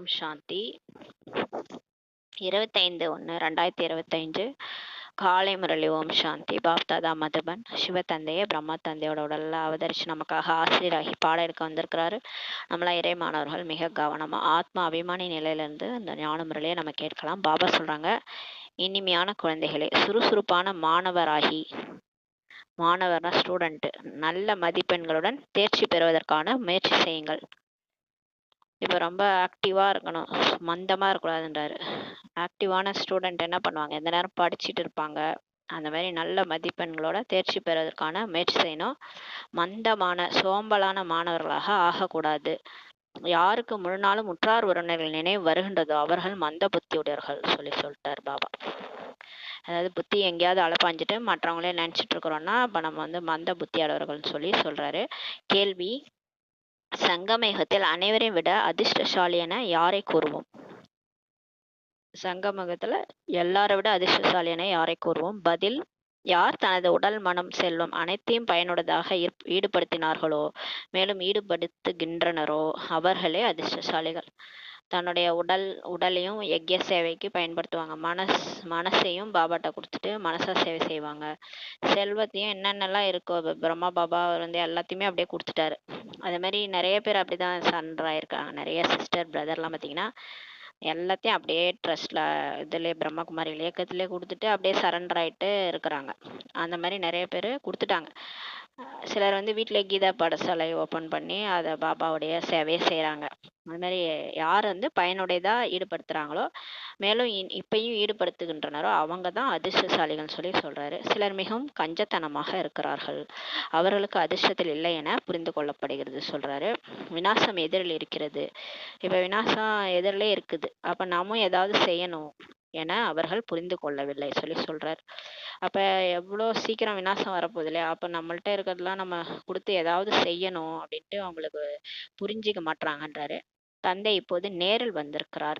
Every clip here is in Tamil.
ஓம் சாந்தி. 25/1/2025 காலை முரளி. ஓம் சாந்தி. பாப்தாதா மதுபன். சிவ தந்தையே பிரம்மா தந்தையோட உடல்ல அவதரிச்சு நமக்காக ஆசிரியராகி பாடம் எடுக்க வந்திருக்கிறாரு. நம்மளா இறை மாணவர்கள் மிக கவனமா ஆத்மா அபிமானி நிலையிலிருந்து அந்த ஞான முரளியை நம்ம கேட்கலாம். பாபா சொல்றாங்க, இனிமையான குழந்தைகளே, சுறுசுறுப்பான மாணவர்னா ஸ்டூடெண்ட், நல்ல மதிப்பெண்களுடன் தேர்ச்சி பெறுவதற்கான முயற்சி செய்யுங்கள். இப்போ ரொம்ப ஆக்டிவாக இருக்கணும், மந்தமாக இருக்கக்கூடாதுன்றாரு. ஆக்டிவான ஸ்டூடெண்ட் என்ன பண்ணுவாங்க, எந்த நேரம் படிச்சுட்டு இருப்பாங்க. அந்த மாதிரி நல்ல மதிப்பெண்களோட தேர்ச்சி பெறுவதற்கான முயற்சி செய்யணும். மந்தமான சோம்பலான மாணவர்களாக ஆகக்கூடாது. யாருக்கு முழு நாளும் உற்றார் உறவினர்கள் நினைவு வருகின்றதோ அவர்கள் மந்த புத்தியுடையவர்கள் சொல்லிட்டார் பாபா. அதாவது புத்தி எங்கேயாவது அலப்பாஞ்சிட்டு மற்றவங்களே நினச்சிட்டு இருக்கிறோன்னா அப்போ நம்ம மந்த புத்தியாளர்கள்னு சொல்றாரு. கேள்வி: சங்கமயுகத்தில் அனைவரையும் விட அதிர்ஷ்டசாலி என யாரை கூறுவோம்? சங்கமயுகத்துல எல்லாரை விட அதிர்ஷ்டசாலி என யாரை கூறுவோம்? பதில்: யார் தனது உடல், மனம், செல்வம் அனைத்தையும் பயனுள்ளதாக ஈடுபடுத்தினார்களோ, மேலும் ஈடுபடுத்துகின்றனரோ அவர்களே அதிர்ஷ்டசாலிகள். தன்னுடைய உடலையும் யக்ய சேவைக்கு பயன்படுத்துவாங்க. மனசையும் பாபாட்ட கொடுத்துட்டு மனசா சேவை செய்வாங்க. செல்வத்தையும் என்னென்னலாம் இருக்கோ பிரம்மா பாபா எல்லாத்தையுமே அப்படியே கொடுத்துட்டாரு. அதே மாதிரி நிறைய பேர் அப்படிதான் சரண்டர் ஆயிருக்காங்க. நிறைய சிஸ்டர் பிரதர்லாம் பார்த்தீங்கன்னா எல்லாத்தையும் அப்படியே ட்ரஸ்ட்ல இதுலேயே பிரம்மகுமாரி இயக்கத்திலே கொடுத்துட்டு அப்படியே சரண்டர் ஆயிட்டு இருக்கிறாங்க. அந்த மாதிரி நிறைய பேர் கொடுத்துட்டாங்க. சிலர் வீட்டில் கீதா பாடசாலை ஓப்பன் பண்ணி அதை பாபாவுடைய சேவையை செய்கிறாங்க. அது மாதிரி யார் பயனுடையதாக ஈடுபடுத்துகிறாங்களோ, மேலும் இப்பையும் ஈடுபடுத்துகின்றனரோ அவங்க தான் அதிர்ஷ்டசாலிகள்னு சொல்கிறாரு. சிலர் மிகவும் கஞ்சத்தனமாக இருக்கிறார்கள், அவர்களுக்கு அதிர்ஷ்டத்தில் இல்லை என புரிந்து கொள்ளப்படுகிறது சொல்கிறாரு. விநாசம் எதிரில் இருக்கிறது. இப்போ விநாசம் எதிரிலே இருக்குது, அப்போ நாமும் ஏதாவது செய்யணும் என அவர்கள் புரிந்து கொள்ளவில்லை சொல்றார். அப்ப எவ்வளோ சீக்கிரம் விநாசம் வரப்போகுது இல்லையா? அப்ப நம்மள்ட்ட இருக்கிறதெல்லாம் நம்ம கொடுத்து ஏதாவது செய்யணும் அப்படின்ட்டு அவங்களுக்கு புரிஞ்சிக்க மாட்டாங்கன்றாரு. தந்தை இப்போது நேரில் வந்திருக்கிறார்.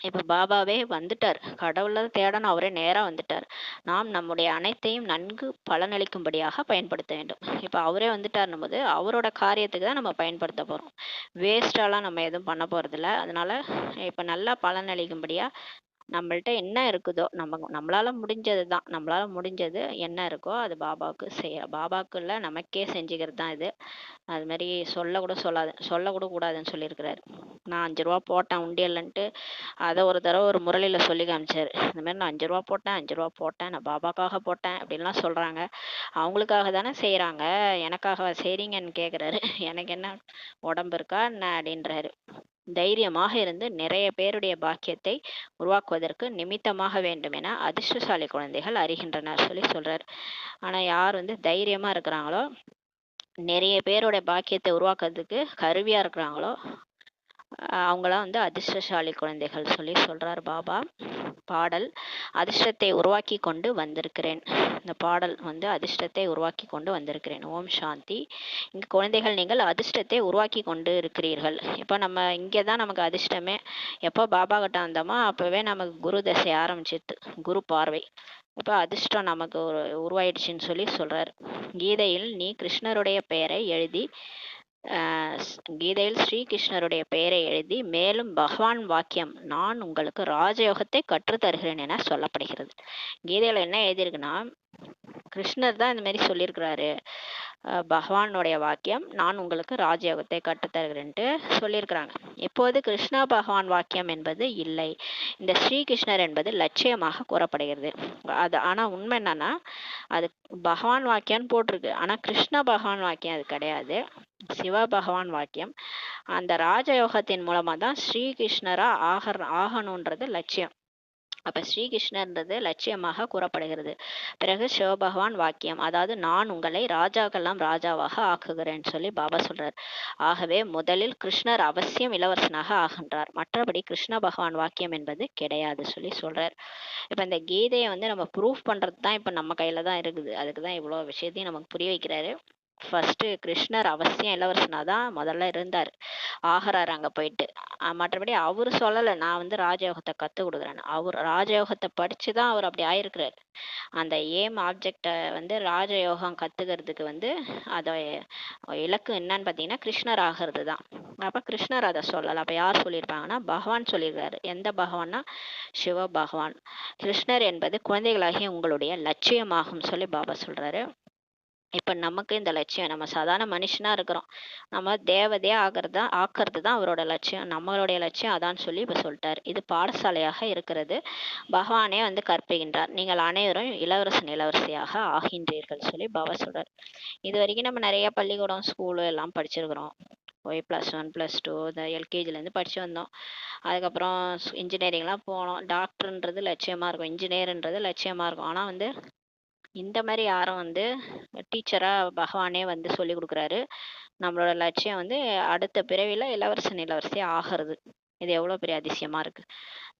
இப்ப பாபாவே வந்துட்டார். கடவுளை தேடணும், அவரே நேரா வந்துட்டார். நாம் நம்முடைய அனைத்தையும் நன்கு பலனளிக்கும்படியாக பயன்படுத்த வேண்டும். இப்ப அவரே வந்துட்டார்னும் போது அவரோட காரியத்துக்கு தான் நம்ம பயன்படுத்த போறோம். வேஸ்டாலாம் நம்ம எதுவும் பண்ண போறது இல்லை. அதனால இப்ப நல்லா பலனளிக்கும்படியா நம்மள்ட்ட என்ன இருக்குதோ, நம்மளால முடிஞ்சது என்ன இருக்கோ அது பாபாவுக்கு பாபாவுக்கு இல்லை, நமக்கே செஞ்சுக்கிறது தான் இது. அது மாதிரி சொல்லக்கூட கூடாதுன்னு சொல்லியிருக்கிறாரு. நான் 5 ரூபா போட்டேன் உண்டியல்லன்ட்டு அதை ஒரு தடவை ஒரு முரளியில் சொல்லி காமிச்சாரு. இந்த மாதிரி நான் 5 ரூபா போட்டேன், நான் பாபாக்காக போட்டேன் அப்படின்லாம் சொல்றாங்க. அவங்களுக்காக தானே செய்யறாங்க, எனக்காக செய்றீங்கன்னு கேட்குறாரு. எனக்கு என்ன உடம்பு இருக்கா என்ன அப்படின்றாரு. தைரியமாக இருந்து நிறைய பேருடைய பாக்கியத்தை உருவாக்குவதற்கு நிமித்தமாக வேண்டும் என அதிர்ஷ்டசாலி குழந்தைகள் அறிகின்றனர் சொல்றாரு. ஆனா யார் தைரியமா இருக்கிறாங்களோ, நிறைய பேருடைய பாக்கியத்தை உருவாக்குறதுக்கு கருவியா இருக்கிறாங்களோ அவங்களாம் அதிர்ஷ்டசாலி குழந்தைகள் சொல்றார் பாபா. பாடல்: அதிர்ஷ்டத்தை உருவாக்கி கொண்டு வந்திருக்கிறேன். இந்த பாடல் அதிர்ஷ்டத்தை உருவாக்கி கொண்டு வந்திருக்கிறேன். ஓம் சாந்தி. இங்கு குழந்தைகள், நீங்கள் அதிர்ஷ்டத்தை உருவாக்கி கொண்டு இருக்கிறீர்கள். இப்போ நம்ம இங்கே தான் நமக்கு அதிர்ஷ்டமே. எப்போ பாபா கிட்ட வந்தோமோ அப்போவே நமக்கு குரு தசை ஆரம்பிச்சிட்டு, குரு பார்வை. இப்போ அதிர்ஷ்டம் நமக்கு உருவாயிடுச்சுன்னு சொல்றாரு. கீதையில் நீ கிருஷ்ணருடைய பெயரை எழுதி கீதையில் ஸ்ரீகிருஷ்ணருடைய பெயரை எழுதி மேலும் பகவான் வாக்கியம் நான் உங்களுக்கு ராஜயோகத்தை கற்றுத் தருகிறேன் என சொல்லப்படுகிறது. கீதையில என்ன எழுதியிருக்குன்னா, கிருஷ்ணர் தான் இந்த மாதிரி சொல்லியிருக்கிறாரு, பகவானுடைய வாக்கியம் நான் உங்களுக்கு ராஜயோகத்தை கற்றுத்தருகிறேன்ட்டு சொல்லியிருக்கிறாங்க. இப்போது கிருஷ்ணா பகவான் வாக்கியம் என்பது இல்லை, இந்த ஸ்ரீகிருஷ்ணர் என்பது லட்சியமாக கூறப்படுகிறது. அது ஆனா உண்மை என்னன்னா, அது பகவான் வாக்கியம்னு போட்டிருக்கு, ஆனா கிருஷ்ண பகவான் வாக்கியம் அது கிடையாது, சிவ பகவான் வாக்கியம். அந்த ராஜயோகத்தின் மூலமா தான் ஸ்ரீகிருஷ்ணரா ஆகணுன்றது லட்சியம். அப்ப ஸ்ரீகிருஷ்ணர்ன்றது லட்சியமாக கூறப்படுகிறது. பிறகு சிவபகவான் வாக்கியம், அதாவது நான் உங்களை ராஜாக்கெல்லாம் ராஜாவாக ஆக்குகிறேன்னு பாபா சொல்றார். ஆகவே முதலில் கிருஷ்ணர் அவசியம் இளவரசனாக ஆகின்றார், மற்றபடி கிருஷ்ண பகவான் வாக்கியம் என்பது கிடையாது சொல்றார். இப்ப இந்த கீதையை நம்ம ப்ரூஃப் பண்றது தான் இப்ப நம்ம கையில தான் இருக்குது. அதுக்குதான் இவ்வளவு விஷயத்தையும் நமக்கு புரிய வைக்கிறாரு. ஃபர்ஸ்ட் கிருஷ்ணர் அவசியம் இளவரசனா தான் முதல்ல இருந்தார், ஆகிறாரு அங்க போயிட்டு. மற்றபடி அவரு சொல்லலை நான் வந்து ராஜயோகத்தை கத்து கொடுக்குறேன்னு. அவர் ராஜயோகத்தை படிச்சுதான் அவர் அப்படி ஆயிருக்கிறாரு. அந்த ஏம் ஆப்ஜெக்டை வந்து ராஜயோகம் கத்துக்கிறதுக்கு வந்து அதை இலக்கு என்னன்னு பார்த்தீங்கன்னா கிருஷ்ணர் ஆகிறது தான். அப்ப கிருஷ்ணர் அதை சொல்லலை. அப்ப யார் சொல்லியிருப்பாங்கன்னா பகவான் சொல்லியிருக்காரு. எந்த பகவான்னா சிவ பகவான். கிருஷ்ணர் என்பது குழந்தைகளாகிய உங்களுடைய லட்சியமாகும் சொல்லி பாபா சொல்றாரு. இப்ப நமக்கு இந்த லட்சியம், நம்ம சாதாரண மனுஷனா இருக்கிறோம், நம்ம தேவதையா ஆக்கிறது தான் அவரோட லட்சியம். நம்மளுடைய லட்சியம் அதான் சொல்லி இப்ப சொல்லிட்டாரு. இது பாடசாலையாக இருக்கிறது. பகவானே வந்து கற்பிக்கின்றார். நீங்கள் அனைவரும் இளவரசன் இளவரசியாக ஆகின்றீர்கள் சொல்லி பாபா சொல்றார். இது வரைக்கும் நம்ம நிறைய பள்ளிக்கூடம் ஸ்கூலு எல்லாம் படிச்சிருக்கிறோம். போய் +1 +2 இந்த எல்கேஜிலேருந்து படிச்சு வந்தோம். அதுக்கப்புறம் இன்ஜினியரிங்லாம் போனோம். டாக்டர்ன்றது லட்சியமா இருக்கும், இன்ஜினியர்ன்றது லட்சியமா இருக்கும். ஆனா வந்து இந்த மாதிரி யாரும் வந்து டீச்சரா பகவானே வந்து சொல்லி கொடுக்குறாரு. நம்மளோட லட்சியம் வந்து அடுத்த பிறவில இளவரசன் இளவரசி ஆகிறது. இது எவ்வளவு பெரிய அதிசயமா இருக்கு.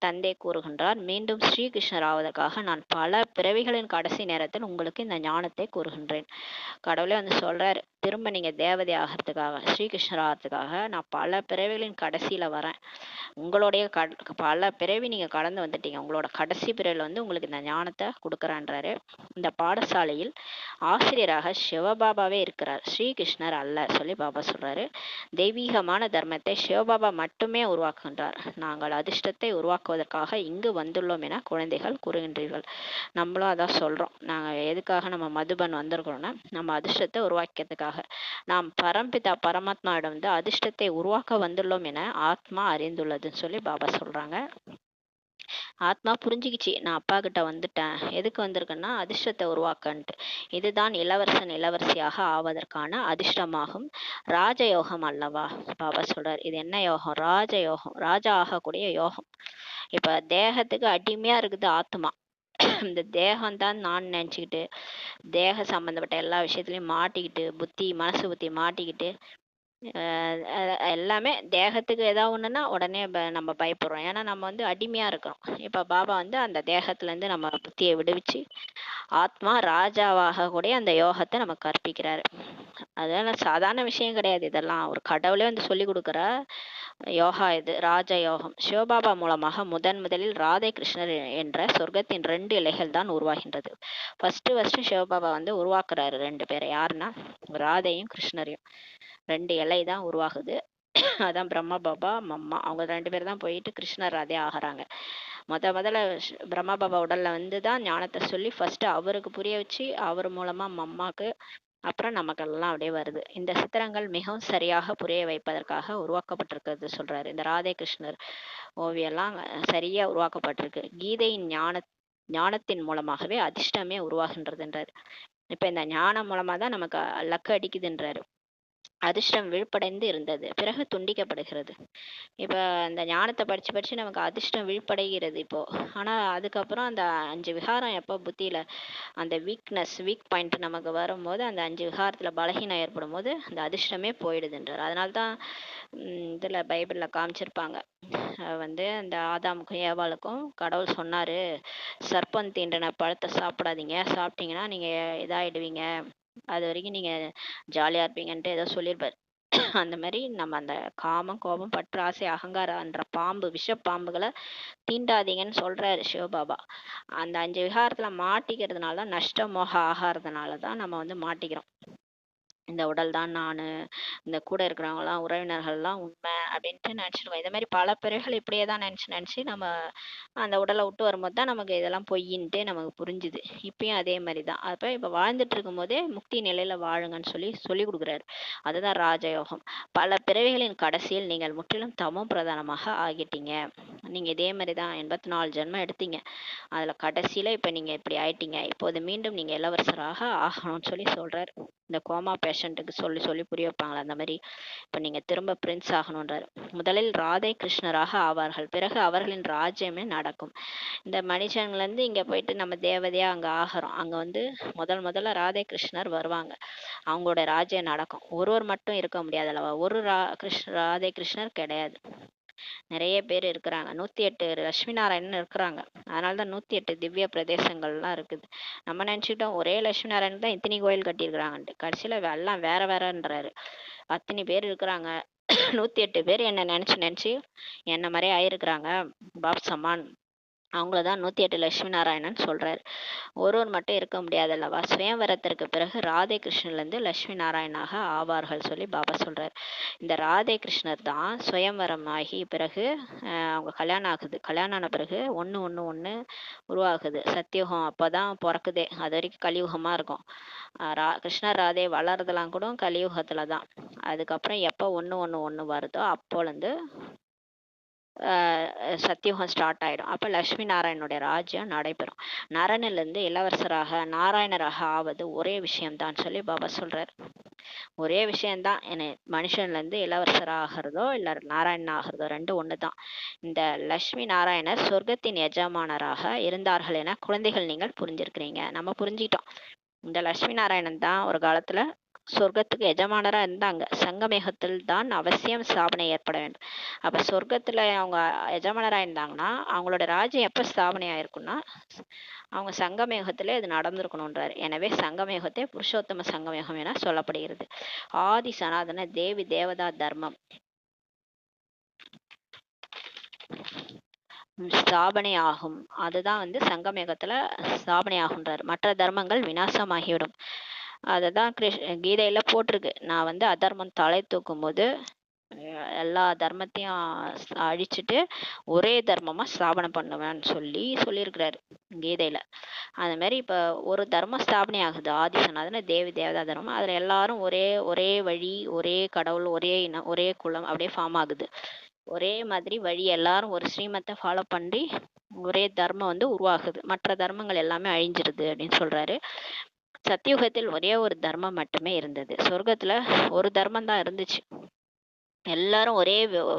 தந்தை கூறுகின்றார், மீண்டும் ஸ்ரீகிருஷ்ணர் ஆவதற்காக நான் பல பிறவிகளின் கடைசி நேரத்தில் உங்களுக்கு இந்த ஞானத்தை கூறுகின்றேன். கடவுளே வந்து சொல்றாரு, திரும்ப நீங்க தேவதை ஆகிறதுக்காக, ஸ்ரீகிருஷ்ணர் ஆகிறதுக்காக நான் பல பிறவிகளின் கடைசியில வரேன். உங்களுடைய பல பிறவி நீங்க கடந்து வந்துட்டீங்க, உங்களோட கடைசி பிறவில வந்து உங்களுக்கு இந்த ஞானத்தை கொடுக்குறேன்றாரு. இந்த பாடசாலையில் ஆசிரியராக சிவபாபாவே இருக்கிறார், ஸ்ரீகிருஷ்ணர் அல்ல சொல்லி பாபா சொல்றாரு. தெய்வீகமான தர்மத்தை சிவபாபா மட்டுமே உருவாக்குகின்றார். நாங்கள் அதிர்ஷ்டத்தை உருவாக்குவதற்காக இங்கு வந்துள்ளோம் என குழந்தைகள் கூறுகின்றீர்கள். நம்மளும் அதான் சொல்றோம். நாங்க எதுக்காக நம்ம மதுபன் வந்திருக்கிறோம்னா நம்ம அதிர்ஷ்டத்தை உருவாக்கிறதுக்காக. நாம் பரம்பிதா பரமாத்மாவிடம் வந்து அதிர்ஷ்டத்தை உருவாக்க வந்துள்ளோம் என ஆத்மா அறிந்துள்ளதுன்னு சொல்லி பாபா சொல்றாங்க. ஆத்மா புரிஞ்சுக்கிச்சு, நான் அப்பா கிட்ட வந்துட்டேன், எதுக்கு வந்திருக்கேன்னா அதிர்ஷ்டத்தை உருவாக்கன்ட்டு. இதுதான் இளவரசன் இளவரசியாக ஆவதற்கான அதிர்ஷ்டமாகும். ராஜயோகம் அல்லவா பாபா சொல்றாரு. இது என்ன யோகம்? ராஜயோகம், ராஜா ஆகக்கூடிய யோகம். இப்ப தேகத்துக்கு அடிமையா இருக்குது ஆத்மா. இந்த தேகம் தான் நான் நினைச்சுக்கிட்டு தேக சம்பந்தப்பட்ட எல்லா விஷயத்துலயும் மாட்டிக்கிட்டு, மனசு புத்தி மாட்டிக்கிட்டு எல்லாமே தேகத்துக்கு ஏதாவது ஒண்ணுன்னா உடனே நம்ம பயப்படுறோம். ஏன்னா நம்ம வந்து அடிமையா இருக்கிறோம். இப்ப பாபா வந்து அந்த தேகத்துல இருந்து நம்ம புத்தியை விடுவிச்சு ஆத்மா ராஜாவாக கூடிய அந்த யோகத்தை நம்ம கற்பிக்கிறாரு. அதெல்லாம் சாதாரண விஷயம் கிடையாது. இதெல்லாம் ஒரு கடவுளே வந்து சொல்லி கொடுக்குற யோகா இது, ராஜ யோகம். சிவபாபா மூலமாக முதலில் ராதை கிருஷ்ணர் என்ற சொர்க்கத்தின் 2 இலைகள் தான் உருவாகின்றது. ஃபர்ஸ்ட் சிவபாபா வந்து உருவாக்குறாரு 2 பேரை. யாருன்னா ராதையும் கிருஷ்ணரையும். 2 இலை தான் உருவாகுது. அதான் பிரம்மா பாபா மம்மா, அவங்க 2 பேர் தான் போயிட்டு கிருஷ்ணர் ராதே ஆகிறாங்க. முதல்ல பிரம்மா பாபா உடல்ல வந்து தான் ஞானத்தை சொல்லி ஃபர்ஸ்ட் அவருக்கு புரிய வச்சு அவர் மூலமா மம்மாக்கு, அப்புறம் நமக்கெல்லாம் அப்படியே வருது. இந்த சித்திரங்கள் மிகவும் சரியாக புரிய வைப்பதற்காக உருவாக்கப்பட்டிருக்கிறது சொல்றாரு. இந்த ராதே கிருஷ்ணர் ஓவியெல்லாம் சரியா உருவாக்கப்பட்டிருக்கு. கீதையின் ஞானத்தின் மூலமாகவே அதிர்ஷ்டமே உருவாகின்றதுன்றாரு. இப்ப இந்த ஞானம் மூலமா தான் நமக்கு லக்கு அடிக்குதுன்றாரு. அதிர்ஷ்டம் விழுப்படைந்து இருந்தது, பிறகு துண்டிக்கப்படுகிறது. இப்ப அந்த ஞானத்தை படிச்சு நமக்கு அதிர்ஷ்டம் விழுப்படைகிறது இப்போ. ஆனா அதுக்கப்புறம் அந்த 5 விகாரம் எப்போ புத்தியில அந்த வீக் பாயிண்ட் நமக்கு வரும்போது, அந்த 5 விகாரத்துல பலகீனம் ஏற்படும் போது அந்த அதிர்ஷ்டமே போயிடுதுன்றார். அதனால்தான் இதுல பைபிள்ல காமிச்சிருப்பாங்க. வந்து அந்த ஆதாமுக்கும் ஏவாளுக்கும் கடவுள் சொன்னாரு, சர்ப்பம் தீண்டின பழத்தை சாப்பிடாதீங்க, சாப்பிட்டீங்கன்னா நீங்க இதாயிடுவீங்க, அது வரைக்கும் நீங்க ஜாலியா இருப்பீங்கன்ட்டு ஏதோ சொல்லியிருப்பாரு. அந்த மாதிரி நம்ம அந்த காமம், கோபம், பற்று, ஆசை, அகங்காரன்ற விஷ பாம்புகளை தீண்டாதீங்கன்னு சொல்றாரு சிவபாபா. அந்த 5 விகாரத்துல மாட்டிக்கிறதுனால தான், நஷ்டமோக ஆகாரதுனாலதான் நம்ம வந்து மாட்டிக்கிறோம். இந்த உடல் தான் நானு, இந்த கூட இருக்கிறவங்கலாம் உறவினர்கள்லாம் உண்மை அப்படின்ட்டு நினைச்சிருக்கோம். இதே மாதிரி பல பிறகுகள் இப்படியே தான் நினைச்சு நம்ம அந்த உடலை விட்டு வரும்போது தான் நமக்கு இதெல்லாம் பொய்யின்ட்டு நமக்கு புரிஞ்சுது. இப்பயும் அதே மாதிரி தான். அப்ப இப்ப வாழ்ந்துட்டு இருக்கும் போதே முக்தி நிலையில வாழுங்கன்னு சொல்லி கொடுக்குறாரு. அதுதான் ராஜயோகம். பல பிறவிகளின் கடைசியில் நீங்கள் முற்றிலும் தமோ பிரதானமாக ஆகிட்டீங்க. நீங்க இதே மாதிரி தான் 84 ஜென்மம் எடுத்தீங்க. அதுல கடைசியில இப்ப நீங்க இப்படி ஆயிட்டீங்க. இப்போது மீண்டும் நீங்க இளவரசராக ஆகணும்னு சொல்றாரு. இந்த கோமா பேஷண்ட்டுக்கு சொல்லி புரிய வைப்பாங்களா அந்த மாதிரி இப்ப நீங்க திரும்ப பிரின்ஸ் ஆகணும்ன்றாரு. முதலில் ராதை கிருஷ்ணராக ஆவார்கள், பிறகு அவர்களின் ராஜ்யமே நடக்கும். இந்த மனுஷங்கள்ல இருந்து இங்க போயிட்டு நம்ம தேவதையா அங்க ஆகிறோம். அங்க வந்து முதல்ல ராதை கிருஷ்ணர் வருவாங்க, அவங்களோட ராஜ்யம் நடக்கும். ஒருவர் மட்டும் இருக்க முடியாது அல்லவா, ஒரு ராதை கிருஷ்ணர் கிடையாது. நிறைய பேர் இருக்கிறாங்க. 108 லட்சுமி நாராயணன் இருக்கிறாங்க. அதனால தான் 108 திவ்ய பிரதேசங்கள்லாம் இருக்குது. நம்ம நினச்சிக்கிட்டோம் ஒரே லட்சுமி நாராயணன் தான் இத்தனை கோயில் கட்டியிருக்கிறாங்கன்ட்டு. கடைசியில் எல்லாம் வேற வேறன்றாரு. அத்தனை பேர் இருக்கிறாங்க. 108 பேர் என்ன நினச்சி என்ன மாதிரியே ஆயிருக்கிறாங்க. பாப் சமான் அவங்கள தான் 108 லட்சுமி நாராயணன் சொல்றாரு. ஒருவர் மட்டும் இருக்க முடியாது அல்லவா. சுயம்வரத்திற்கு பிறகு ராதே கிருஷ்ணன்லேருந்து லட்சுமி நாராயணாக ஆவார்கள் சொல்லி பாபா சொல்றாரு. இந்த ராதே கிருஷ்ணர் தான் சுயம்வரம் ஆகி பிறகு அவங்க கல்யாணம் ஆகுது. கல்யாணம் ஆன பிறகு ஒன்று ஒன்று ஒன்று உருவாகுது. சத்தியுகம் அப்போ தான் பிறக்குதே. அது வரைக்கும் கலியுகமாக இருக்கும். கிருஷ்ணர் ராதே வளர்றதெல்லாம் கூட கலியுகத்தில் தான். அதுக்கப்புறம் எப்போ ஒன்று ஒன்று ஒன்று வருதோ அப்போலேருந்து சத்தியுகம் ஸ்டார்ட் ஆயிடும். அப்போ லட்சுமி நாராயணனுடைய ராஜ்யம் நடைபெறும். நரனிலிருந்து இளவரசராக நாராயணராக ஆவது ஒரே விஷயம்தான் சொல்லி பாபா சொல்றார். ஒரே விஷயம்தான். மனுஷன்லேருந்து இளவரசர் ஆகிறதோ இல்லை நாராயணன் ஆகிறதோ ரெண்டும் ஒன்று தான். இந்த லட்சுமி நாராயணர் சொர்க்கத்தின் எஜமானராக இருந்தார்கள் என குழந்தைகள் நீங்கள் புரிஞ்சிருக்கிறீங்க. நம்ம புரிஞ்சுக்கிட்டோம். இந்த லட்சுமி நாராயணன் தான் ஒரு காலத்துல சொர்க்கத்துக்கு எஜமானரா இருந்தாங்க. சங்கமேகத்தில் தான் அவசியம் ஸ்தாபனை ஏற்பட வேண்டும். அப்ப சொர்க்கத்துல அவங்க எஜமானரா இருந்தாங்கன்னா அவங்களோட ராஜ்யம் எப்ப ஸ்தாபனை ஆயிருக்குன்னா அவங்க சங்கமேகத்திலே இது நடந்திருக்கணும்ன்றாரு. எனவே சங்கமேகத்தை புருஷோத்தம சங்கமேகம் என சொல்லப்படுகிறது. ஆதி சனாதன தேவி தேவதா தர்மம் ஸ்தாபனை ஆகும். அதுதான் சங்கமேகத்துல ஸ்தாபனை ஆகுன்றாரு. மற்ற தர்மங்கள் விநாசமாகிவிடும். அததான் கீதையில போட்டிருக்கு. நான் அதர்மம் தலை தூக்கும் போது எல்லா தர்மத்தையும் அழிச்சிட்டு ஒரே தர்மமா ஸ்தாபனை பண்ணுவேன்னு சொல்லியிருக்கிறாரு கீதையில. அது மாதிரி இப்ப ஒரு தர்மம் ஸ்தாபனை ஆகுது. ஆதி சனாதன தேவி தேவதா தர்மம். அதுல எல்லாரும் ஒரே வழி, ஒரே கடவுள், ஒரே இனம், ஒரே குலம் அப்படியே ஃபார்ம் ஆகுது. ஒரே மாதிரி வழி, எல்லாரும் ஒரு ஸ்ரீமத்தை ஃபாலோ பண்ணி ஒரே தர்மம் உருவாகுது. மற்ற தர்மங்கள் எல்லாமே அழிஞ்சிருது அப்படின்னு சொல்றாரு. சத்தியுகத்தில் ஒரே ஒரு தர்மம் மட்டுமே இருந்தது. சொர்க்கத்துல ஒரு தர்மம் தான் இருந்துச்சு. எல்லாரும்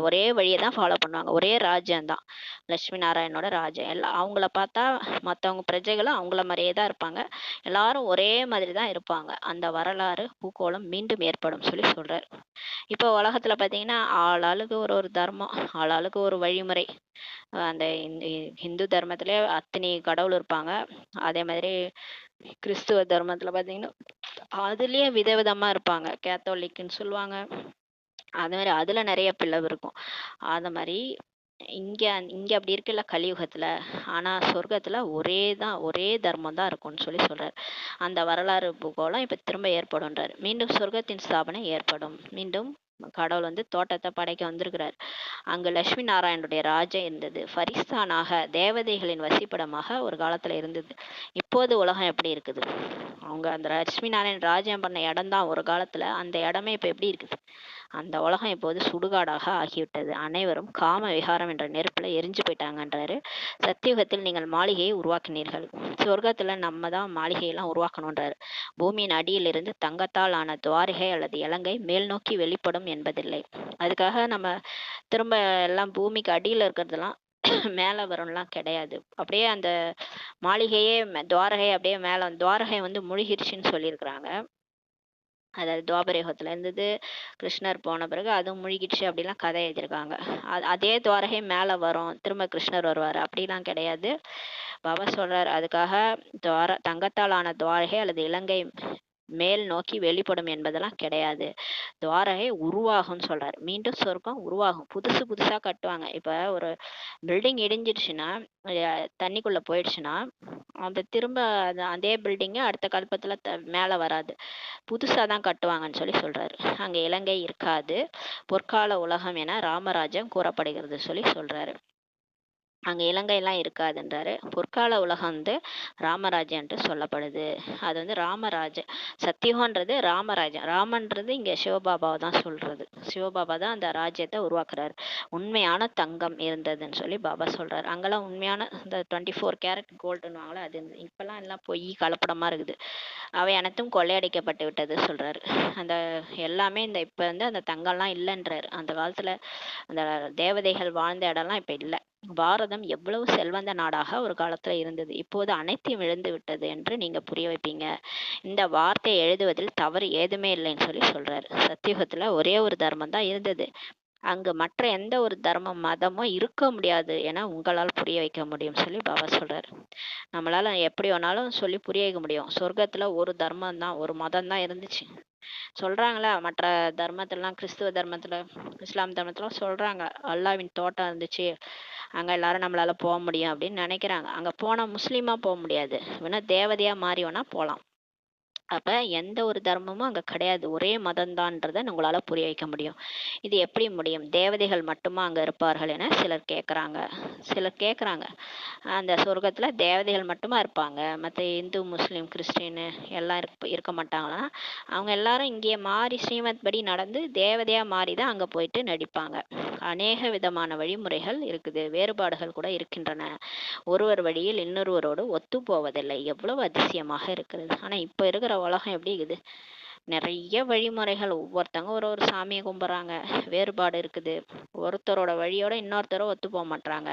ஒரே வழியை தான் ஃபாலோ பண்ணுவாங்க. ஒரே ராஜ்யம் தான் லட்சுமி நாராயணனோட ராஜ்யம். எல்லாம் அவங்கள பார்த்தா மற்றவங்க பிரஜைகளும் அவங்கள மாதிரியே தான் இருப்பாங்க. எல்லாரும் ஒரே மாதிரி தான் இருப்பாங்க. அந்த வரலாறு பூகோளம் மீண்டும் ஏற்படும் சொல்றாரு. இப்போ உலகத்துல பார்த்தீங்கன்னா ஆளாளுக்கு ஒரு தர்மம், ஆளாளுக்கு ஒரு வழிமுறை. அந்த ஹிந்து தர்மத்திலே அத்தனை கடவுள் இருப்பாங்க. அதே மாதிரி கிறிஸ்துவ தர்மத்துல பார்த்தீங்கன்னா அதுலயே விதவிதமா இருப்பாங்க. கேத்தோலிக்னு சொல்லுவாங்க. அது மாதிரி அதுல நிறைய பிளவு இருக்கும். அது மாதிரி இங்க இங்க அப்படி இருக்குல்ல கலியுகத்துல. ஆனா சொர்க்கத்துல ஒரே தர்மம் தான் இருக்கும்னு சொல்றாரு. அந்த வரலாறு பூகோளம் இப்ப திரும்ப ஏற்படும்ன்றாரு. மீண்டும் சொர்க்கத்தின் ஸ்தாபனை ஏற்படும். மீண்டும் கடவுள் தோட்டத்தை படைக்க வந்திருக்கிறார். அங்கு லட்சுமி நாராயணனுடைய ராஜ்யம் இருந்தது. ஃபரிஸ்தானாக தேவதைகளின் வசிப்பிடமாக ஒரு காலத்துல இருந்தது. இப்போது உலகம் எப்படி இருக்குது? அவங்க அந்த லட்சுமி நாராயணன் ராஜ்யம் பண்ண இடம் தான் ஒரு காலத்துல. அந்த இடமே இப்ப எப்படி இருக்குது? அந்த உலகம் இப்போது சுடுகாடாக ஆகிவிட்டது. அனைவரும் காம விகாரம் என்ற நெருப்புல எரிஞ்சு போயிட்டாங்கன்றாரு. சத்தியுகத்தில் நீங்கள் மாளிகையை உருவாக்கினீர்கள். சொர்க்கத்துல நம்ம தான் மாளிகையெல்லாம் உருவாக்கணுன்றாரு. பூமியின் அடியிலிருந்து தங்கத்தால் ஆன துவாரிகை அல்லது இலங்கை மேல் நோக்கி வெளிப்படும் என்பதில்லை. அதுக்காக நம்ம திரும்ப எல்லாம் பூமிக்கு அடியில இருக்கிறதெல்லாம் மேல வரும்லாம் கிடையாது. அப்படியே அந்த மாளிகையே துவாரகை அப்படியே மேல துவாரகை முழுகிருச்சுன்னு சொல்லியிருக்கிறாங்க. அதாவது துவாபர யுகத்துல இருந்தது. கிருஷ்ணர் போன பிறகு அதுவும் முழுகிடுச்சு அப்படிலாம் கதை எழுதியிருக்காங்க. அதே துவாரகை மேல வரும், திரும்ப கிருஷ்ணர் வருவாரு அப்படிலாம் கிடையாது. பாபா சொல்றாரு அதுக்காக தங்கத்தால் ஆன துவாரகை அல்லது இலங்கை மேல் நோக்கி வெளிப்படும் என்பதெல்லாம் கிடையாது. துவாரகை உருவாகும்னு சொல்றாரு. மீண்டும் சொர்க்கம் உருவாகும். புதுசா கட்டுவாங்க. இப்ப ஒரு பில்டிங் இடிஞ்சிடுச்சுன்னா தண்ணிக்குள்ள போயிடுச்சுன்னா அந்த திரும்ப அதே பில்டிங் அடுத்த கல்பத்துல மேல வராது. புதுசா தான் கட்டுவாங்கன்னு சொல்றாரு. அங்க இலங்கை இருக்காது. பொற்கால உலகம் என ராமராஜ்யம் கூறப்படுகிறது சொல்றாரு. அங்க இலங்கை எல்லாம் இருக்காதுன்றாரு. பொற்கால உலகம் ராமராஜ்யம் என்று சொல்லப்படுது. அது ராமராஜ்யம். சத்தியுகன்றது ராமராஜ்யம். ராமன்றது இங்க சிவபாபாவை தான் சொல்றது. சிவபாபா தான் அந்த ராஜ்யத்தை உருவாக்குறாரு. உண்மையான தங்கம் இருந்ததுன்னு பாபா சொல்றாரு. அங்கெல்லாம் உண்மையான இந்த 24 கேரட் கோல்டுன்னுவாங்களே அது இப்பெல்லாம் எல்லாம் பொய் கலப்படமா இருக்குது. அவை அனைத்தும் கொள்ளையடிக்கப்பட்டு விட்டது சொல்றாரு. அந்த எல்லாமே இப்ப அந்த தங்கம்லாம் இல்லைன்றாரு. அந்த காலத்துல அந்த தேவதைகள் வாழ்ந்த இடம்லாம் இப்ப இல்லை. பாரதம் எவ்வளவு செல்வந்த நாடாக ஒரு காலத்துல இருந்தது. இப்போது அனைத்தையும் இழந்து விட்டது என்று நீங்க புரிய வைப்பீங்க. இந்த வார்த்தையை எழுதுவதில் தவறு ஏதுமே இல்லைன்னு சொல்றாரு. சத்தியுகத்துல ஒரே ஒரு தர்மம் தான் இருந்தது. அங்கு மற்ற எந்த ஒரு தர்மம் மதமோ இருக்க முடியாது என உங்களால் புரிய வைக்க முடியும் சொல்லி பாபா சொல்றாரு. நம்மளால எப்படி வேணாலும் சொல்லி புரிய வைக்க முடியும். சொர்க்கத்துல ஒரு தர்மம் தான், ஒரு மதம் தான் இருந்துச்சு சொல்றாங்களா. மற்ற தர்மத்திலலாம், கிறிஸ்துவ தர்மத்துல, இஸ்லாம் தர்மத்துல சொல்றாங்க அல்லாவின் தோட்டம் இருந்துச்சு, அங்க எல்லாரும் நம்மளால போக முடியும் அப்படின்னு நினைக்கிறாங்க. அங்க போனா முஸ்லீமா போக முடியாது, வேணா தேவதையா மாறி வேணா போலாம். அப்ப எந்த ஒரு தர்மமும் அங்க கிடையாது, ஒரே மதம்தான்றத உங்களால புரிய வைக்க முடியும். இது எப்படி முடியும், தேவதைகள் மட்டுமா அங்க இருப்பார்கள் என சிலர் கேக்குறாங்க. அந்த சொர்க்கத்துல தேவதைகள் மட்டுமா இருப்பாங்க, மத்த இந்து முஸ்லீம் கிறிஸ்டின் எல்லாம் இருக்க மாட்டாங்களா? அவங்க எல்லாரும் இங்கே மாறி ஸ்ரீமத் படி நடந்து தேவதையா மாறி தான் அங்க போயிட்டு நடிப்பாங்க. அநேக விதமான வழிமுறைகள் இருக்குது, வேறுபாடுகள் கூட இருக்கின்றன. ஒருவர் வழியில் இன்னொருவரோடு ஒத்து போவதில்லை. எவ்வளவு அதிசயமாக இருக்கிறது. ஆனா இப்ப இருக்கிற உலகம் எப்படி இருக்குது, நிறைய வழிமுறைகள், ஒவ்வொருத்தவங்க ஒரு ஒரு சாமியை கும்பிட்றாங்க, வேறுபாடு இருக்குது. ஒருத்தரோட வழியோட இன்னொருத்தரோட ஒத்து போக மாட்றாங்க.